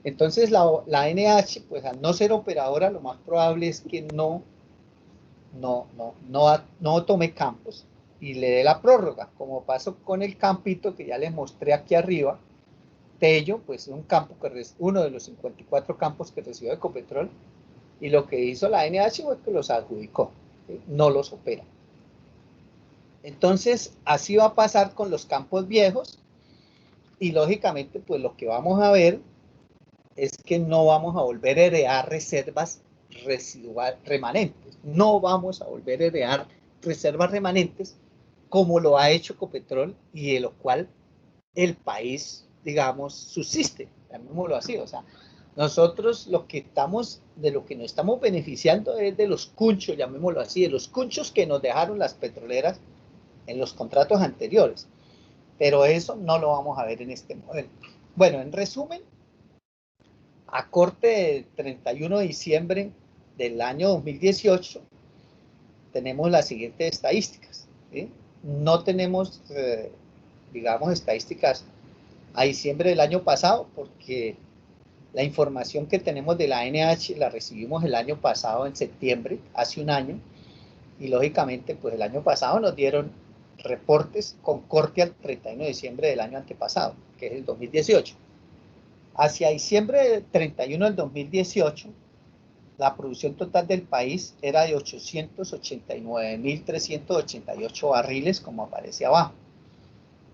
Entonces la NH, pues al no ser operadora, lo más probable es que no tome campos y le dé la prórroga, como pasó con el campito que ya les mostré aquí arriba. Tello, pues un campo uno de los 54 campos que recibió Ecopetrol, y lo que hizo la NH fue que los adjudicó, ¿sí? No los opera. Entonces, así va a pasar con los campos viejos, y lógicamente, pues lo que vamos a ver es que no vamos a volver a heredar reservas residuales remanentes. No vamos a volver a heredar reservas remanentes como lo ha hecho Ecopetrol, y de lo cual el país, digamos, subsiste, llamémoslo así. O sea, nosotros lo que nos estamos beneficiando es de los cunchos, llamémoslo así, de los cunchos que nos dejaron las petroleras en los contratos anteriores. Pero eso no lo vamos a ver en este modelo. Bueno, en resumen, a corte del 31 de diciembre del año 2018, tenemos las siguientes estadísticas, ¿sí? No tenemos, digamos, estadísticas a diciembre del año pasado, porque la información que tenemos de la NH la recibimos el año pasado en septiembre, hace un año, y lógicamente pues el año pasado nos dieron reportes con corte al 31 de diciembre del año antepasado, que es el 2018. Hacia diciembre del 31 del 2018, la producción total del país era de 889.388 barriles, como aparece abajo,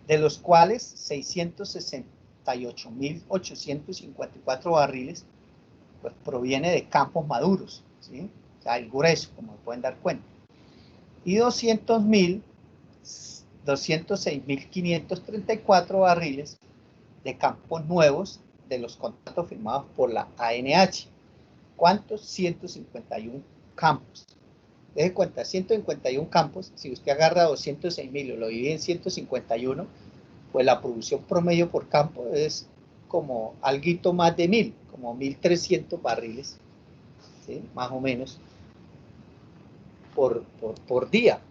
de los cuales 668.854 barriles pues proviene de campos maduros, ¿sí? O sea, el grueso, como pueden dar cuenta, y 206.534 barriles de campos nuevos de los contratos firmados por la ANH. ¿Cuántos? 151 campos. Deje cuenta, 151 campos, si usted agarra 206.000 y lo divide en 151, pues la producción promedio por campo es como algo más de 1.000, como 1.300 barriles, ¿sí? Más o menos, por día.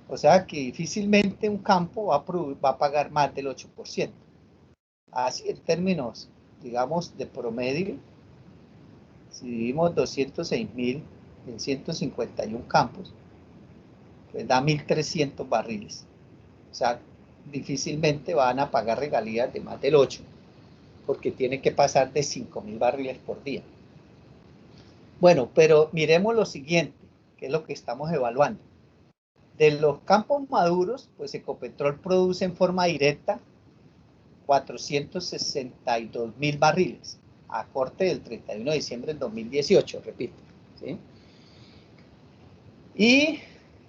O sea que difícilmente un campo va a pagar más del 8%. Así en términos, digamos, de promedio, si dividimos 206.000 en 151 campos, pues da 1.300 barriles. O sea, difícilmente van a pagar regalías de más del 8%, porque tiene que pasar de 5.000 barriles por día. Bueno, pero miremos lo siguiente, que es lo que estamos evaluando. De los campos maduros, pues Ecopetrol produce en forma directa 462.000 barriles, a corte del 31 de diciembre del 2018, repito, ¿sí? Y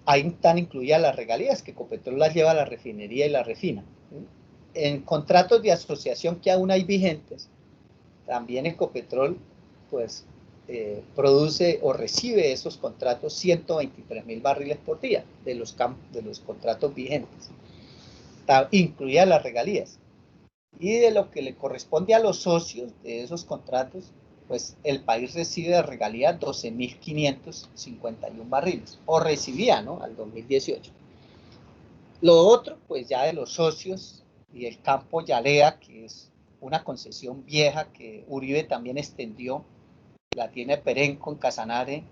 ahí están incluidas las regalías, que Ecopetrol las lleva a la refinería y la refina. En contratos de asociación que aún hay vigentes, también Ecopetrol pues produce o recibe esos contratos 123.000 barriles por día de los contratos vigentes, incluidas las regalías. Y de lo que le corresponde a los socios de esos contratos, pues el país recibe de regalía 12.551 barriles, o recibía, ¿no?, al 2018. Lo otro, pues ya de los socios y el campo Yalea, que es una concesión vieja que Uribe también extendió, la tiene Perenco en Casanare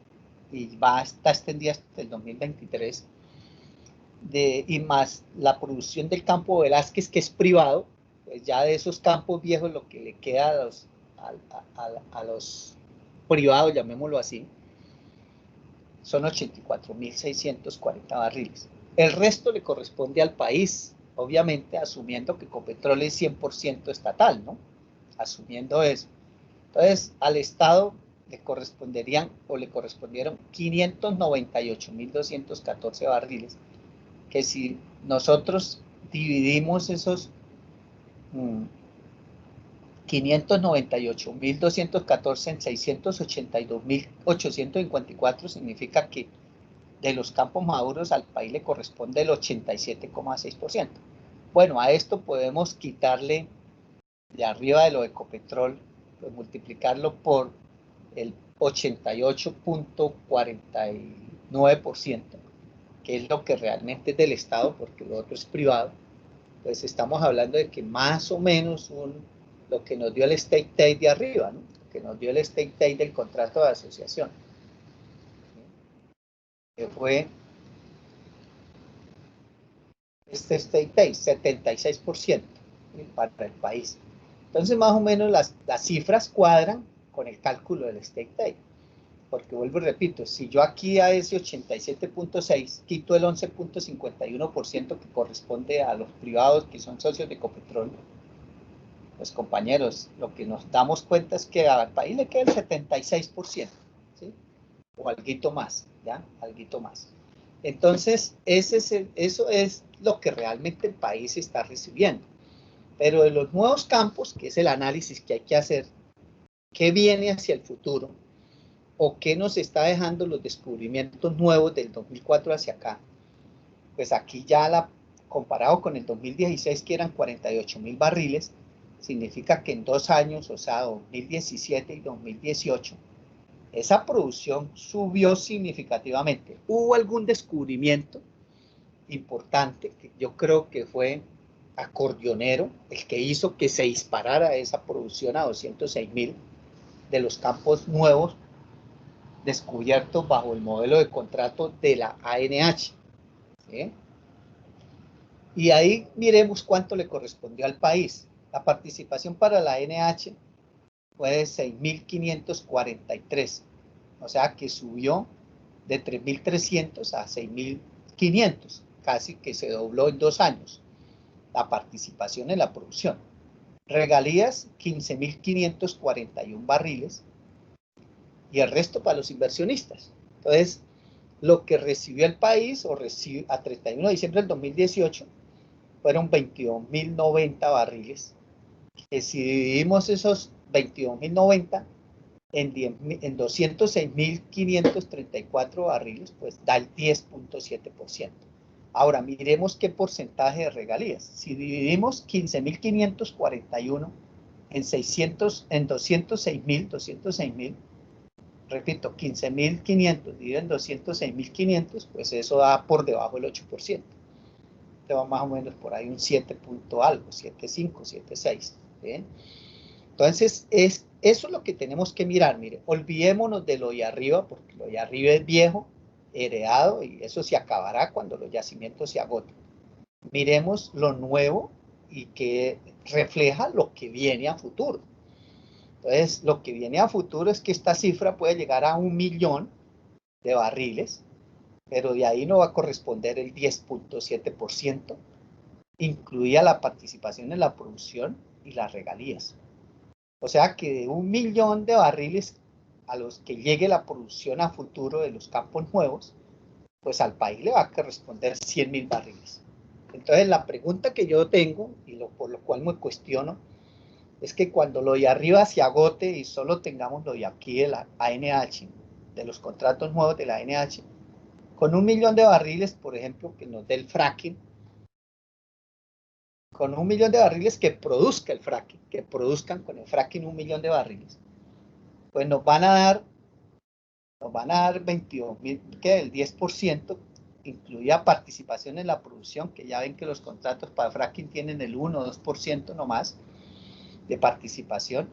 y está extendida hasta el 2023, y más la producción del campo Velázquez, que es privado, pues ya de esos campos viejos lo que le queda a los privados, llamémoslo así, son 84.640 barriles. El resto le corresponde al país, obviamente asumiendo que Ecopetrol es 100% estatal, ¿no? Asumiendo eso. Entonces, al Estado le correspondieron 598.214 barriles, que si nosotros dividimos esos 598.214 en 682.854, significa que de los campos maduros al país le corresponde el 87,6%. Bueno, a esto podemos quitarle de arriba de lo de Ecopetrol, pues multiplicarlo por el 88.49%, que es lo que realmente es del Estado, porque lo otro es privado. Pues estamos hablando de que más o menos lo que nos dio el State Aid de arriba, ¿no?, lo que nos dio el State Aid del contrato de asociación, que fue este State Aid, 76% para el país. Entonces, más o menos las cifras cuadran con el cálculo del State Aid. Porque vuelvo y repito, si yo aquí a ese 87.6 quito el 11.51% que corresponde a los privados que son socios de Ecopetrol, pues compañeros, lo que nos damos cuenta es que al país le queda el 76%, ¿sí?, o alguito más, ¿ya? Alguito más. Entonces, eso es lo que realmente el país está recibiendo. Pero de los nuevos campos, que es el análisis que hay que hacer, ¿qué viene hacia el futuro? ¿O qué nos está dejando los descubrimientos nuevos del 2004 hacia acá? Pues aquí ya comparado con el 2016, que eran 48.000 barriles, significa que en 2 años, o sea, 2017 y 2018, esa producción subió significativamente. Hubo algún descubrimiento importante, que yo creo que fue Acordeonero, el que hizo que se disparara esa producción a 206.000 de los campos nuevos descubiertos bajo el modelo de contrato de la ANH, ¿sí? Y ahí miremos cuánto le correspondió al país. La participación para la ANH fue de 6.543, o sea que subió de 3.300 a 6.500, casi que se dobló en 2 años la participación en la producción. Regalías, 15.541 barriles, y el resto para los inversionistas. Entonces, lo que recibió el país a 31 de diciembre del 2018 fueron 22.090 barriles, que si dividimos esos 22.090 en 206.534 barriles, pues da el 10.7%. Ahora, miremos qué porcentaje de regalías. Si dividimos 15.541 en 206.000, repito, 15.500 dividido en 206.500, pues eso da por debajo del 8%. Te va más o menos por ahí un 7 punto algo, 7.5, 7.6. ¿Bien? Entonces, eso es lo que tenemos que mirar. Mire, olvidémonos de lo de arriba, porque lo de arriba es viejo, heredado, y eso se acabará cuando los yacimientos se agoten. Miremos lo nuevo y que refleja lo que viene a futuro. Entonces, lo que viene a futuro es que esta cifra puede llegar a 1.000.000 de barriles, pero de ahí no va a corresponder el 10.7%, incluida la participación en la producción y las regalías. O sea que de 1.000.000 de barriles a los que llegue la producción a futuro de los campos nuevos, pues al país le va a corresponder 100.000 barriles. Entonces la pregunta que yo tengo, y por lo cual me cuestiono, es que cuando lo de arriba se agote y solo tengamos lo de aquí de la ANH, de los contratos nuevos de la ANH, con 1.000.000 de barriles, por ejemplo, que nos dé el fracking, con 1.000.000 de barriles que produzca el fracking, que produzcan con el fracking 1.000.000 de barriles, pues nos van a dar 22.000, que el 10%, incluida participación en la producción, que ya ven que los contratos para fracking tienen el 1 o 2% nomás de participación,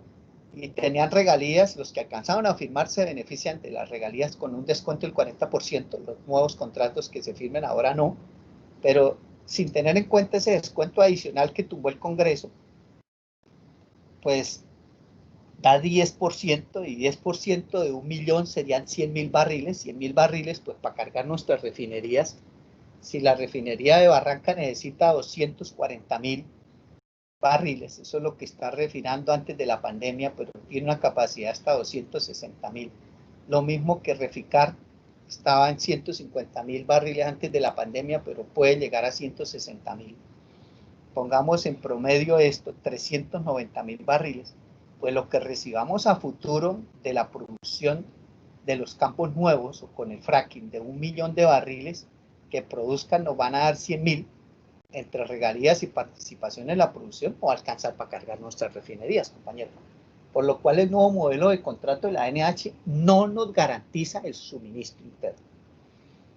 y tenían regalías. Los que alcanzaron a firmar se benefician de las regalías con un descuento del 40%, los nuevos contratos que se firmen ahora no, pero sin tener en cuenta ese descuento adicional que tuvo el Congreso, pues da 10%, y 10% de 1.000.000 serían 100.000 barriles, 100.000 barriles, pues para cargar nuestras refinerías. Si la refinería de Barranca necesita 240.000 barriles, eso es lo que está refinando antes de la pandemia, pero tiene una capacidad hasta 260.000. Lo mismo que Reficar, estaba en 150.000 barriles antes de la pandemia, pero puede llegar a 160.000. Pongamos en promedio esto, 390.000 barriles. Pues lo que recibamos a futuro de la producción de los campos nuevos o con el fracking de 1.000.000 de barriles que produzcan, nos van a dar 100.000 entre regalías y participación en la producción, o alcanzar para cargar nuestras refinerías, compañeros. Por lo cual el nuevo modelo de contrato de la ANH no nos garantiza el suministro interno.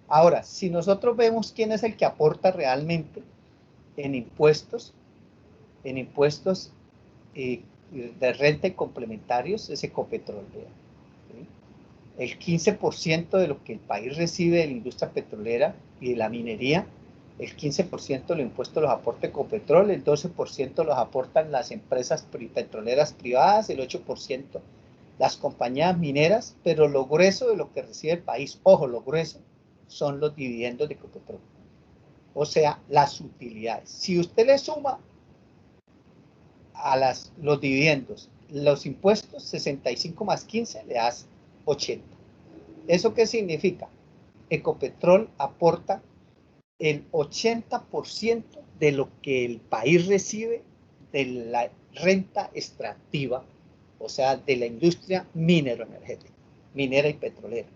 Ahora, si nosotros vemos quién es el que aporta realmente en impuestos de renta y complementarios, es Ecopetrol. ¿Sí? El 15% de lo que el país recibe de la industria petrolera y de la minería, el 15% de los impuestos los aporta Ecopetrol, el 12% los aportan las empresas petroleras privadas, el 8% las compañías mineras, pero lo grueso de lo que recibe el país, ojo, lo grueso, son los dividendos de Ecopetrol. O sea, las utilidades. Si usted le suma a los dividendos los impuestos, 65 más 15 le da 80. ¿Eso qué significa? Ecopetrol aporta el 80% de lo que el país recibe de la renta extractiva, o sea, de la industria minero-energética, minera y petrolera.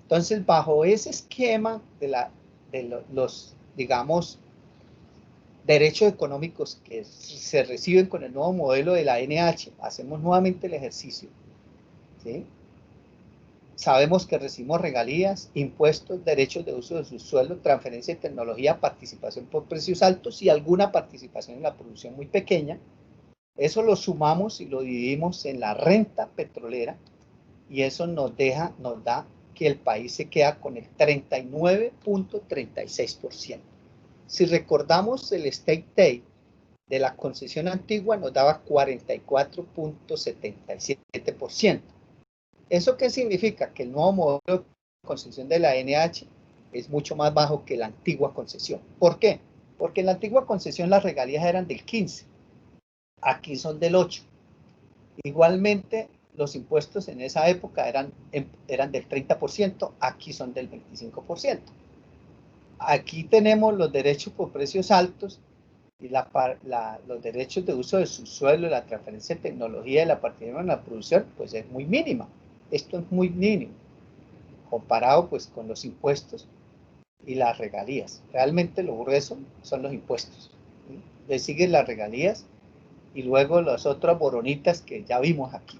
Entonces, bajo ese esquema de los, digamos, derechos económicos que se reciben con el nuevo modelo de la NH, hacemos nuevamente el ejercicio, ¿sí? Sabemos que recibimos regalías, impuestos, derechos de uso de su suelo, transferencia de tecnología, participación por precios altos y alguna participación en la producción muy pequeña. Eso lo sumamos y lo dividimos en la renta petrolera, y eso nos da que el país se queda con el 39.36%. Si recordamos, el state day de la concesión antigua nos daba 44.77%. ¿Eso qué significa? Que el nuevo modelo de concesión de la NH es mucho más bajo que la antigua concesión. ¿Por qué? Porque en la antigua concesión las regalías eran del 15%, aquí son del 8%. Igualmente, los impuestos en esa época eran del 30%, aquí son del 25%. Aquí tenemos los derechos por precios altos y los derechos de uso de su suelo, la transferencia de tecnología y la participación en la producción, pues es muy mínima. Esto es muy mínimo, comparado pues con los impuestos y las regalías. Realmente lo grueso son los impuestos, ¿sí? Le siguen las regalías y luego las otras boronitas que ya vimos aquí.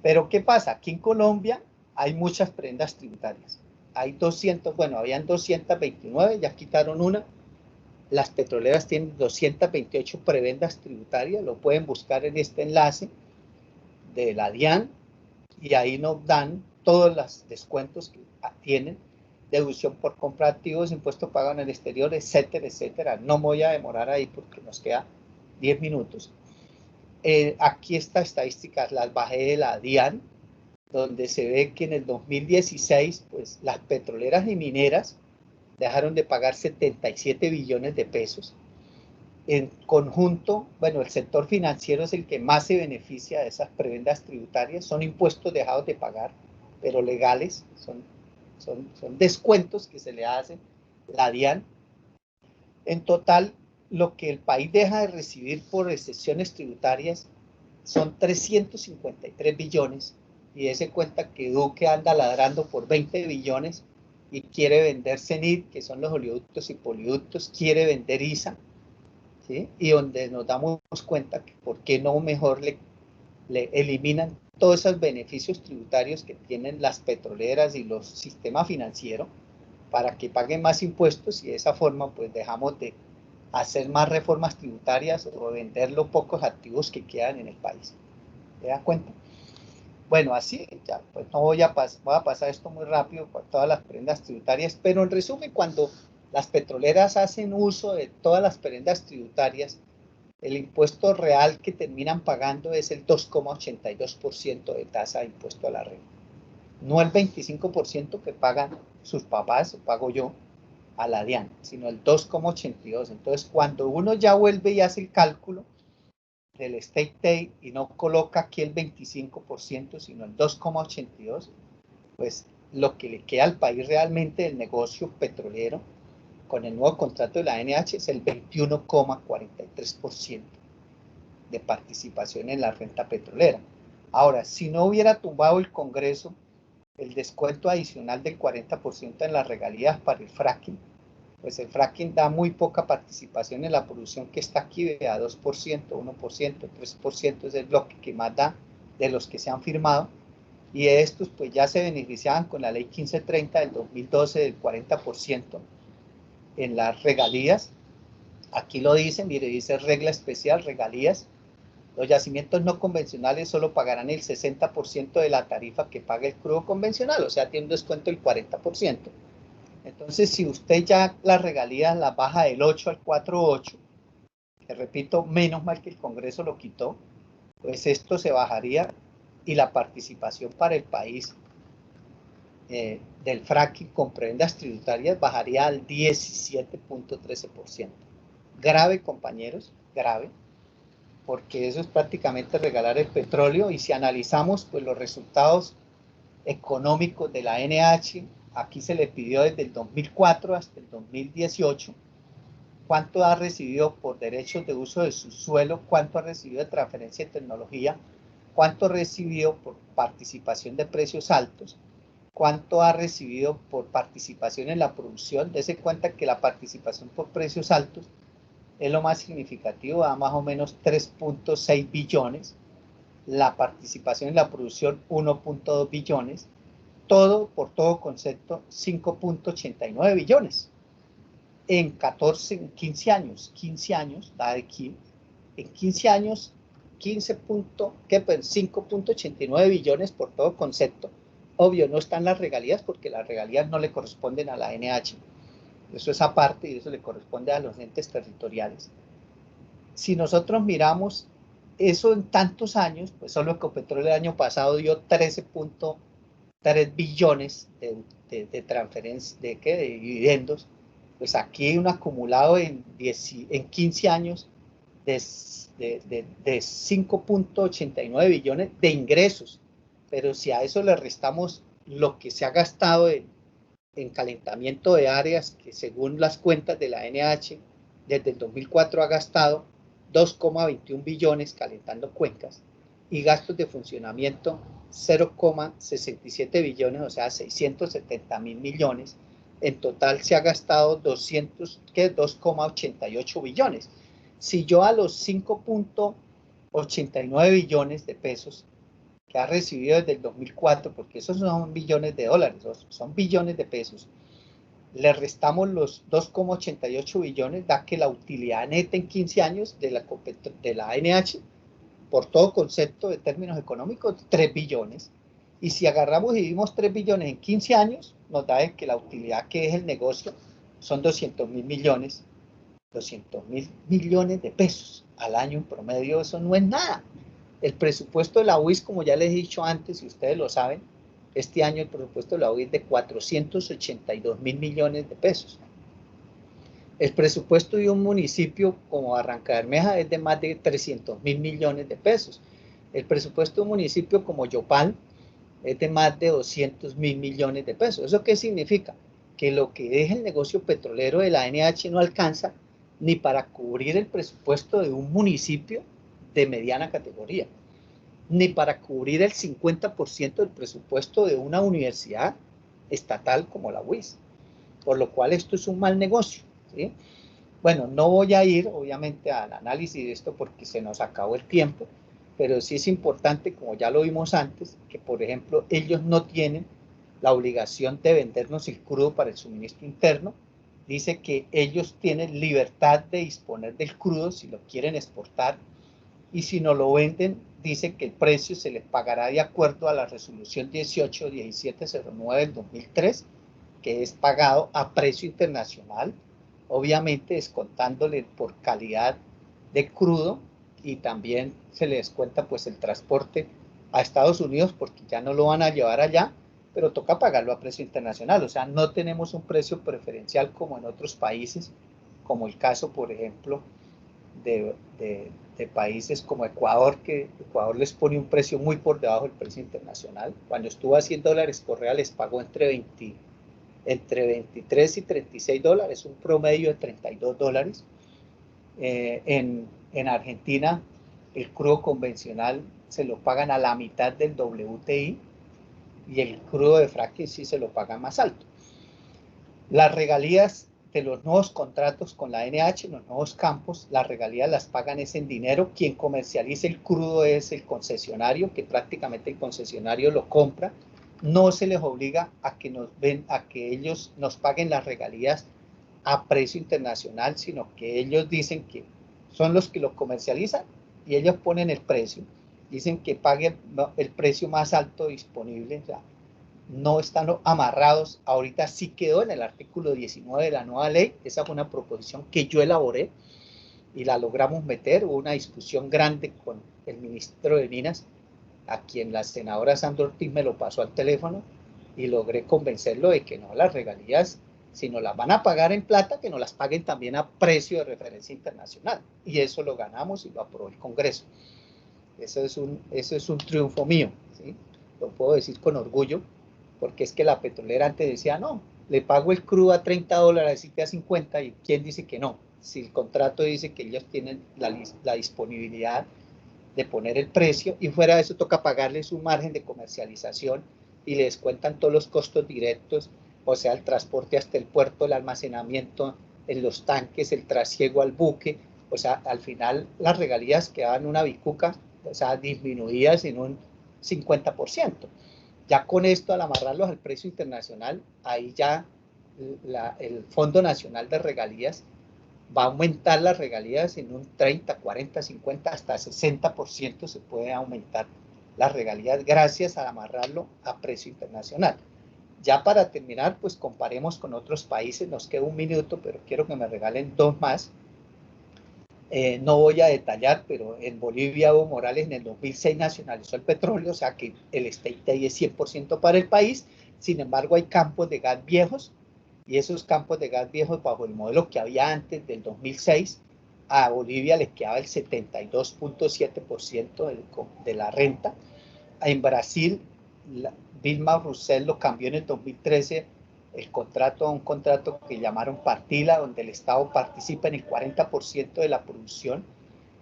Pero ¿qué pasa? Aquí en Colombia hay muchas prendas tributarias. Hay 200, bueno, habían 229, ya quitaron una. Las petroleras tienen 228 prebendas tributarias, lo pueden buscar en este enlace de la DIAN, y ahí nos dan todos los descuentos que tienen, deducción por compra de activos, impuesto pagado en el exterior, etcétera, etcétera. No me voy a demorar ahí porque nos queda 10 minutos. Aquí esta estadística las bajé de la DIAN, donde se ve que en el 2016, pues las petroleras y mineras dejaron de pagar 77 billones de pesos. En conjunto, bueno, el sector financiero es el que más se beneficia de esas prebendas tributarias. Son impuestos dejados de pagar, pero legales, son descuentos que se le hacen la DIAN. En total, lo que el país deja de recibir por excepciones tributarias son 353 billones, y dése cuenta que Duque anda ladrando por 20 billones y quiere vender CENIR, que son los oleoductos y poliductos, quiere vender ISA, ¿sí? Y donde nos damos cuenta que por qué no mejor le eliminan todos esos beneficios tributarios que tienen las petroleras y los sistemas financieros para que paguen más impuestos, y de esa forma pues dejamos de hacer más reformas tributarias o vender los pocos activos que quedan en el país. ¿Se da cuenta? Bueno, así ya, pues no voy a pasar esto muy rápido por todas las prendas tributarias, pero en resumen, cuando las petroleras hacen uso de todas las prendas tributarias, el impuesto real que terminan pagando es el 2,82% de tasa de impuesto a la renta. No el 25% que pagan sus papás o pago yo a la DIAN, sino el 2,82%. Entonces, cuando uno ya vuelve y hace el cálculo del State Aid y no coloca aquí el 25%, sino el 2,82%, pues lo que le queda al país realmente del negocio petrolero con el nuevo contrato de la NH es el 21,43% de participación en la renta petrolera. Ahora, si no hubiera tumbado el Congreso el descuento adicional del 40% en las regalías para el fracking, pues el fracking da muy poca participación en la producción que está aquí, vea, 2%, 1%, 3% es el bloque que más da de los que se han firmado, y de estos pues ya se beneficiaban con la ley 1530 del 2012 del 40% en las regalías. Aquí lo dice, mire, dice regla especial, regalías. Los yacimientos no convencionales solo pagarán el 60% de la tarifa que paga el crudo convencional, o sea, tiene un descuento del 40%. Entonces, si usted ya las regalías las baja del 8 al 4,8, que repito, menos mal que el Congreso lo quitó, pues esto se bajaría y la participación para el país del fracking con prendas tributarias bajaría al 17,13%. Grave, compañeros, grave, porque eso es prácticamente regalar el petróleo. Y si analizamos pues los resultados económicos de la NH, aquí se le pidió desde el 2004 hasta el 2018 cuánto ha recibido por derechos de uso de su suelo, cuánto ha recibido de transferencia de tecnología, cuánto ha recibido por participación de precios altos, cuánto ha recibido por participación en la producción. Dese cuenta que la participación por precios altos es lo más significativo, da más o menos 3,6 billones, la participación en la producción 1,2 billones, todo por todo concepto 5,89 billones. En 15 años, da de aquí, en 15 años, 5,89 billones por todo concepto. Obvio, no están las regalías porque las regalías no le corresponden a la NH. Eso es aparte y eso le corresponde a los entes territoriales. Si nosotros miramos eso en tantos años, pues solo Ecopetrol el año pasado dio 13,3 billones de transferencias, de dividendos. Pues aquí hay un acumulado en 15 años de 5,89 billones de ingresos. Pero si a eso le restamos lo que se ha gastado en calentamiento de áreas, que según las cuentas de la NH, desde el 2004 ha gastado 2,21 billones calentando cuencas, y gastos de funcionamiento 0,67 billones, o sea, 670,000 millones. En total se ha gastado 2,88 billones. Si yo a los 5,89 billones de pesos que ha recibido desde el 2004, porque esos son billones de dólares, son billones de pesos, le restamos los 2,88 billones, da que la utilidad neta en 15 años de la NH, por todo concepto de términos económicos, 3 billones. Y si agarramos y dividimos 3 billones en 15 años, nos da que la utilidad que es el negocio son 200,000 millones. 200,000 millones de pesos al año en promedio, eso no es nada. El presupuesto de la UIS, como ya les he dicho antes, y ustedes lo saben, este año el presupuesto de la UIS es de 482,000 millones de pesos. El presupuesto de un municipio como Barranca Bermeja es de más de 300,000 millones de pesos. El presupuesto de un municipio como Yopal es de más de 200,000 millones de pesos. ¿Eso qué significa? Que lo que deja el negocio petrolero de la NH no alcanza ni para cubrir el presupuesto de un municipio de mediana categoría, ni para cubrir el 50% del presupuesto de una universidad estatal como la UIS, por lo cual esto es un mal negocio, ¿sí? Bueno, no voy a ir obviamente al análisis de esto porque se nos acabó el tiempo, pero sí es importante, como ya lo vimos antes, que por ejemplo ellos no tienen la obligación de vendernos el crudo para el suministro interno. Dice que ellos tienen libertad de disponer del crudo si lo quieren exportar, y si no lo venden, dice que el precio se les pagará de acuerdo a la resolución 181709 del 2003, que es pagado a precio internacional, obviamente descontándole por calidad de crudo, y también se le descuenta pues el transporte a Estados Unidos porque ya no lo van a llevar allá, pero toca pagarlo a precio internacional. O sea, no tenemos un precio preferencial como en otros países, como el caso, por ejemplo, de países como Ecuador, que Ecuador les pone un precio muy por debajo del precio internacional. Cuando estuvo a $100, Correa les pagó entre 23 y 36 dólares, un promedio de 32 dólares. En Argentina, el crudo convencional se lo pagan a la mitad del WTI, y el crudo de fracking sí se lo pagan más alto. Las regalías de los nuevos contratos con la NH, los nuevos campos, las regalías las pagan es en dinero. Quien comercializa el crudo es el concesionario, que prácticamente el concesionario lo compra. No se les obliga a que ellos nos paguen las regalías a precio internacional, sino que ellos dicen que son los que lo comercializan y ellos ponen el precio. Dicen que paguen el precio más alto disponible. O sea, no están amarrados. Ahorita sí quedó en el artículo 19 de la nueva ley. Esa fue una proposición que yo elaboré y la logramos meter. Hubo una discusión grande con el ministro de Minas, a quien la senadora Sandra Ortiz me lo pasó al teléfono, y logré convencerlo de que no, las regalías, si no las van a pagar en plata, que no las paguen también a precio de referencia internacional. Y eso lo ganamos y lo aprobó el Congreso. Eso es un triunfo mío, ¿sí? Lo puedo decir con orgullo, porque es que la petrolera antes decía, no, le pago el crudo a 30 dólares y te a 50, y ¿quién dice que no? Si el contrato dice que ellos tienen la disponibilidad de poner el precio, y fuera de eso toca pagarles un margen de comercialización y les cuentan todos los costos directos, o sea, el transporte hasta el puerto, el almacenamiento en los tanques, el trasiego al buque. O sea, al final las regalías quedaban una bicuca, o sea, disminuidas en un 50%. Ya con esto, al amarrarlos al precio internacional, ahí ya el Fondo Nacional de Regalías va a aumentar las regalías en un 30, 40, 50, hasta 60% se puede aumentar las regalías gracias a amarrarlo a precio internacional. Ya para terminar, pues comparemos con otros países. Nos queda un minuto, pero quiero que me regalen dos más. No voy a detallar, pero en Bolivia Evo Morales en el 2006 nacionalizó el petróleo, o sea que el state aid es 100% para el país. Sin embargo, hay campos de gas viejos, y esos campos de gas viejos, bajo el modelo que había antes del 2006, a Bolivia le quedaba el 72.7% de la renta. En Brasil, Dilma Rousseff lo cambió en el 2013 el contrato a un contrato que llamaron Partila, donde el Estado participa en el 40% de la producción,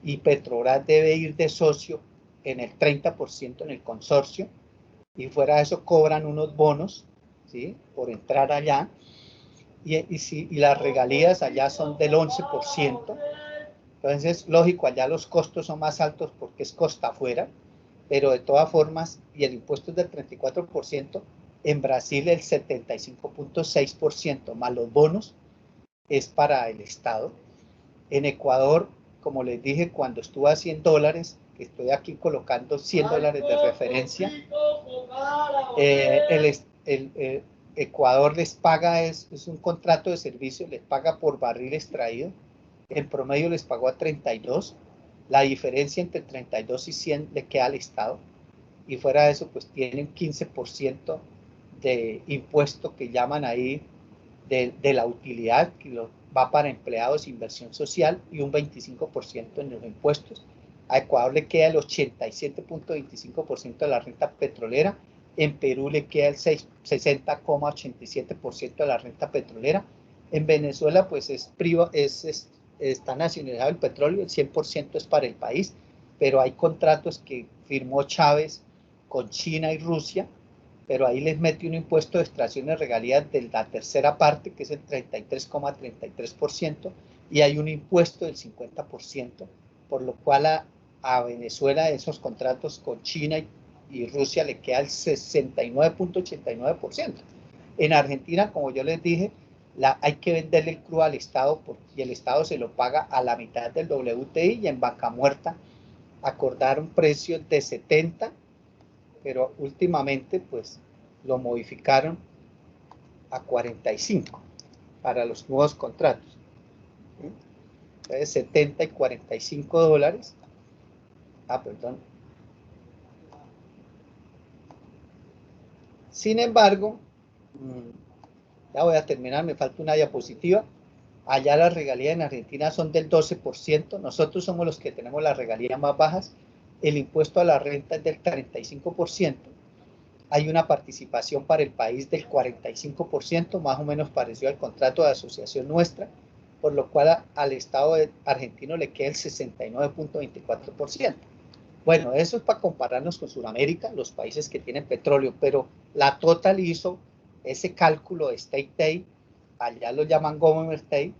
y Petrobras debe ir de socio en el 30% en el consorcio, y fuera de eso cobran unos bonos, ¿sí?, por entrar allá, y las regalías allá son del 11%. Entonces, lógico, allá los costos son más altos porque es costa afuera, pero de todas formas, y el impuesto es del 34%, en Brasil el 75.6% más los bonos es para el Estado. En Ecuador, como les dije, cuando estuve a 100 dólares, que estoy aquí colocando 100 dólares de referencia, Ecuador les paga, es un contrato de servicio, les paga por barril extraído. En promedio les pagó a 32. La diferencia entre 32 y 100 le queda al Estado. Y fuera de eso, pues tienen 15% de impuesto que llaman ahí de la utilidad, que va para empleados, inversión social, y un 25% en los impuestos. A Ecuador le queda el 87.25% de la renta petrolera. En Perú le queda el 60.87% de la renta petrolera. En Venezuela, pues es está nacionalizado el petróleo, el 100% es para el país, pero hay contratos que firmó Chávez con China y Rusia, pero ahí les mete un impuesto de extracción de regalías de la tercera parte, que es el 33,33%, y hay un impuesto del 50%, por lo cual a Venezuela esos contratos con China y Rusia le queda el 69,89%. En Argentina, como yo les dije, hay que venderle el crudo al Estado y el Estado se lo paga a la mitad del WTI, y en Vaca Muerta acordaron precios de 70, pero últimamente pues lo modificaron a 45 para los nuevos contratos. ¿Sí? Entonces 70 y 45 dólares. Perdón. Sin embargo, ya voy a terminar, me falta una diapositiva. Allá las regalías en Argentina son del 12%, nosotros somos los que tenemos las regalías más bajas, el impuesto a la renta es del 35%, hay una participación para el país del 45%, más o menos parecido al contrato de asociación nuestra, por lo cual al Estado argentino le queda el 69,24%. Bueno, eso es para compararnos con Sudamérica, los países que tienen petróleo, pero la Total hizo ese cálculo de State Day, allá lo llaman Government State,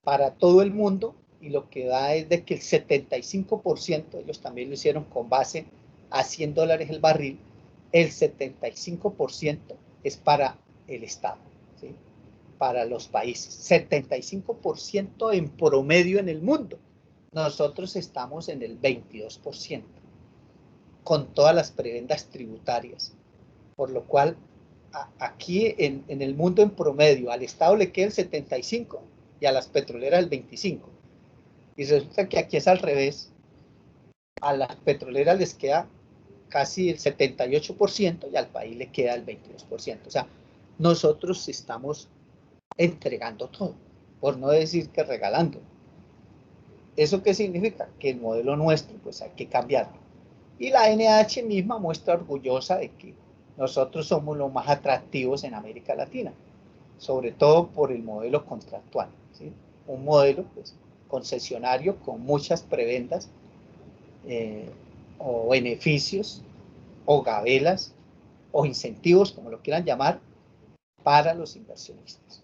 para todo el mundo, y lo que da es de que el 75%, ellos también lo hicieron con base a $100 el barril, el 75% es para el Estado, ¿sí? Para los países, 75% en promedio en el mundo. Nosotros estamos en el 22%, con todas las prebendas tributarias, por lo cual aquí en el mundo en promedio al Estado le queda el 75% y a las petroleras el 25%. Y resulta que aquí es al revés, a las petroleras les queda casi el 78% y al país le queda el 22%. O sea, nosotros estamos entregando todo, por no decir que regalando. ¿Eso qué significa? Que el modelo nuestro pues hay que cambiarlo. Y la NH misma muestra orgullosa de que nosotros somos los más atractivos en América Latina, sobre todo por el modelo contractual, ¿sí? Un modelo pues, concesionario con muchas prebendas o beneficios o gabelas o incentivos, como lo quieran llamar, para los inversionistas.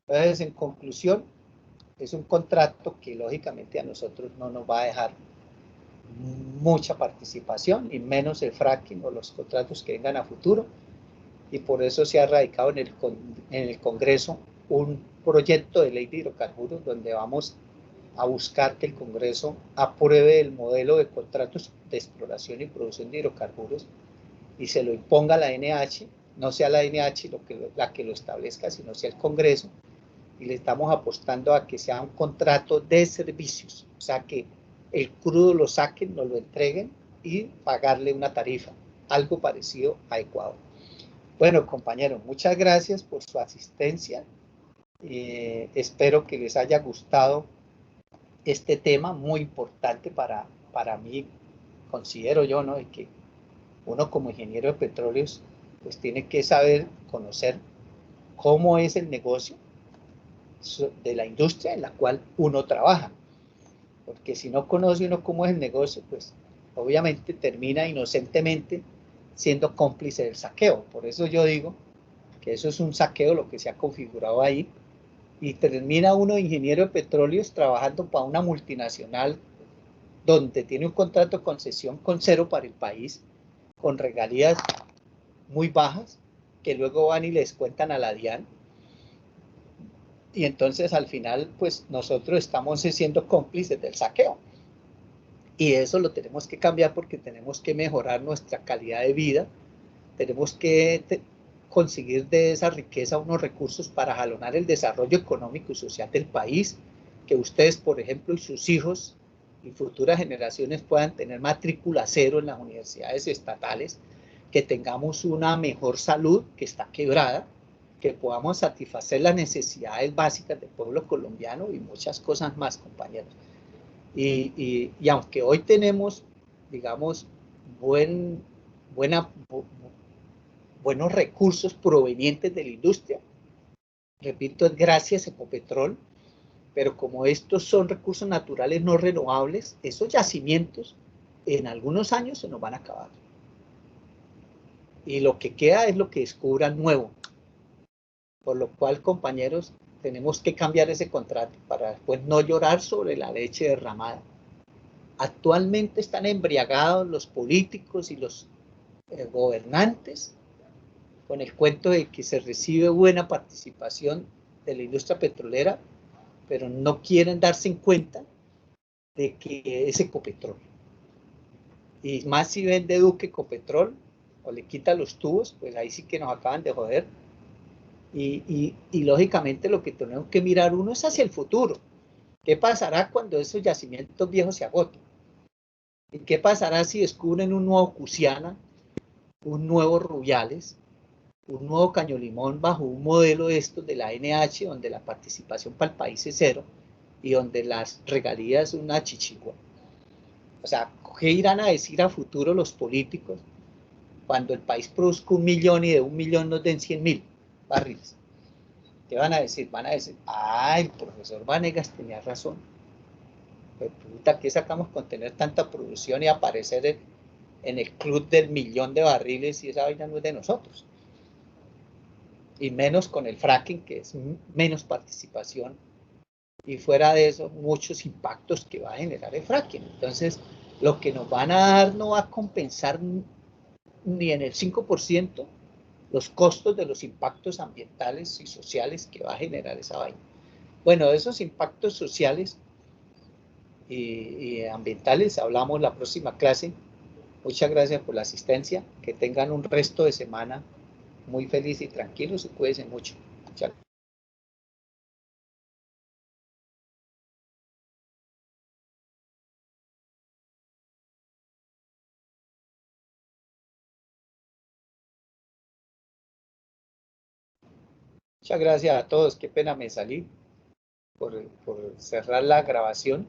Entonces, en conclusión, es un contrato que lógicamente a nosotros no nos va a dejar mucha participación, y menos el fracking o los contratos que vengan a futuro, y por eso se ha radicado en el Congreso un proyecto de ley de hidrocarburos donde vamos a buscar que el Congreso apruebe el modelo de contratos de exploración y producción de hidrocarburos y se lo imponga a la NH, no sea la NH la que lo establezca, sino sea el Congreso, y le estamos apostando a que sea un contrato de servicios, o sea que el crudo lo saquen, nos lo entreguen y pagarle una tarifa, algo parecido a Ecuador. Bueno, compañeros, muchas gracias por su asistencia. Espero que les haya gustado este tema muy importante para mí, considero yo, ¿no? De que uno como ingeniero de petróleos, pues tiene que saber, conocer cómo es el negocio de la industria en la cual uno trabaja. Porque si no conoce uno cómo es el negocio, pues obviamente termina inocentemente siendo cómplice del saqueo. Por eso yo digo que eso es un saqueo lo que se ha configurado ahí, y termina uno ingeniero de petróleos trabajando para una multinacional donde tiene un contrato de concesión con cero para el país, con regalías muy bajas, que luego van y les cuentan a la DIAN, y entonces al final pues nosotros estamos siendo cómplices del saqueo. Y eso lo tenemos que cambiar porque tenemos que mejorar nuestra calidad de vida, tenemos que conseguir de esa riqueza unos recursos para jalonar el desarrollo económico y social del país, que ustedes, por ejemplo, y sus hijos y futuras generaciones puedan tener matrícula cero en las universidades estatales, que tengamos una mejor salud que está quebrada, que podamos satisfacer las necesidades básicas del pueblo colombiano y muchas cosas más, compañeros. Y aunque hoy tenemos, digamos, buenos recursos provenientes de la industria, repito, es gracias a Ecopetrol, Pero como estos son recursos naturales no renovables, esos yacimientos en algunos años se nos van a acabar. Y lo que queda es lo que descubran nuevo. Por lo cual, compañeros, tenemos que cambiar ese contrato para después no llorar sobre la leche derramada. Actualmente están embriagados los políticos y los gobernantes con el cuento de que se recibe buena participación de la industria petrolera, pero no quieren darse en cuenta de que es Ecopetrol. Y más si vende Duque Ecopetrol o le quita los tubos, pues ahí sí que nos acaban de joder. Y lógicamente lo que tenemos que mirar uno es hacia el futuro. ¿Qué pasará cuando esos yacimientos viejos se agoten? ¿Y qué pasará si descubren un nuevo Cusiana, un nuevo Rubiales, un nuevo Caño Limón bajo un modelo de estos de la NH, donde la participación para el país es cero y donde las regalías son una chichigua? O sea, ¿qué irán a decir a futuro los políticos cuando el país produzca 1.000.000 y de 1.000.000 nos den 100.000 barriles? ¿Qué van a decir? Van a decir, el profesor Vanegas tenía razón. Pues, puta, ¿qué sacamos con tener tanta producción y aparecer en el club del 1.000.000 de barriles y esa vaina no es de nosotros? Y menos con el fracking, que es menos participación. Y fuera de eso, muchos impactos que va a generar el fracking. Entonces, lo que nos van a dar no va a compensar ni en el 5% los costos de los impactos ambientales y sociales que va a generar esa vaina. Bueno, de esos impactos sociales y ambientales hablamos la próxima clase. Muchas gracias por la asistencia. Que tengan un resto de semana muy feliz y tranquilos y cuídense mucho. Chao. Muchas gracias a todos. Qué pena me salí por cerrar la grabación.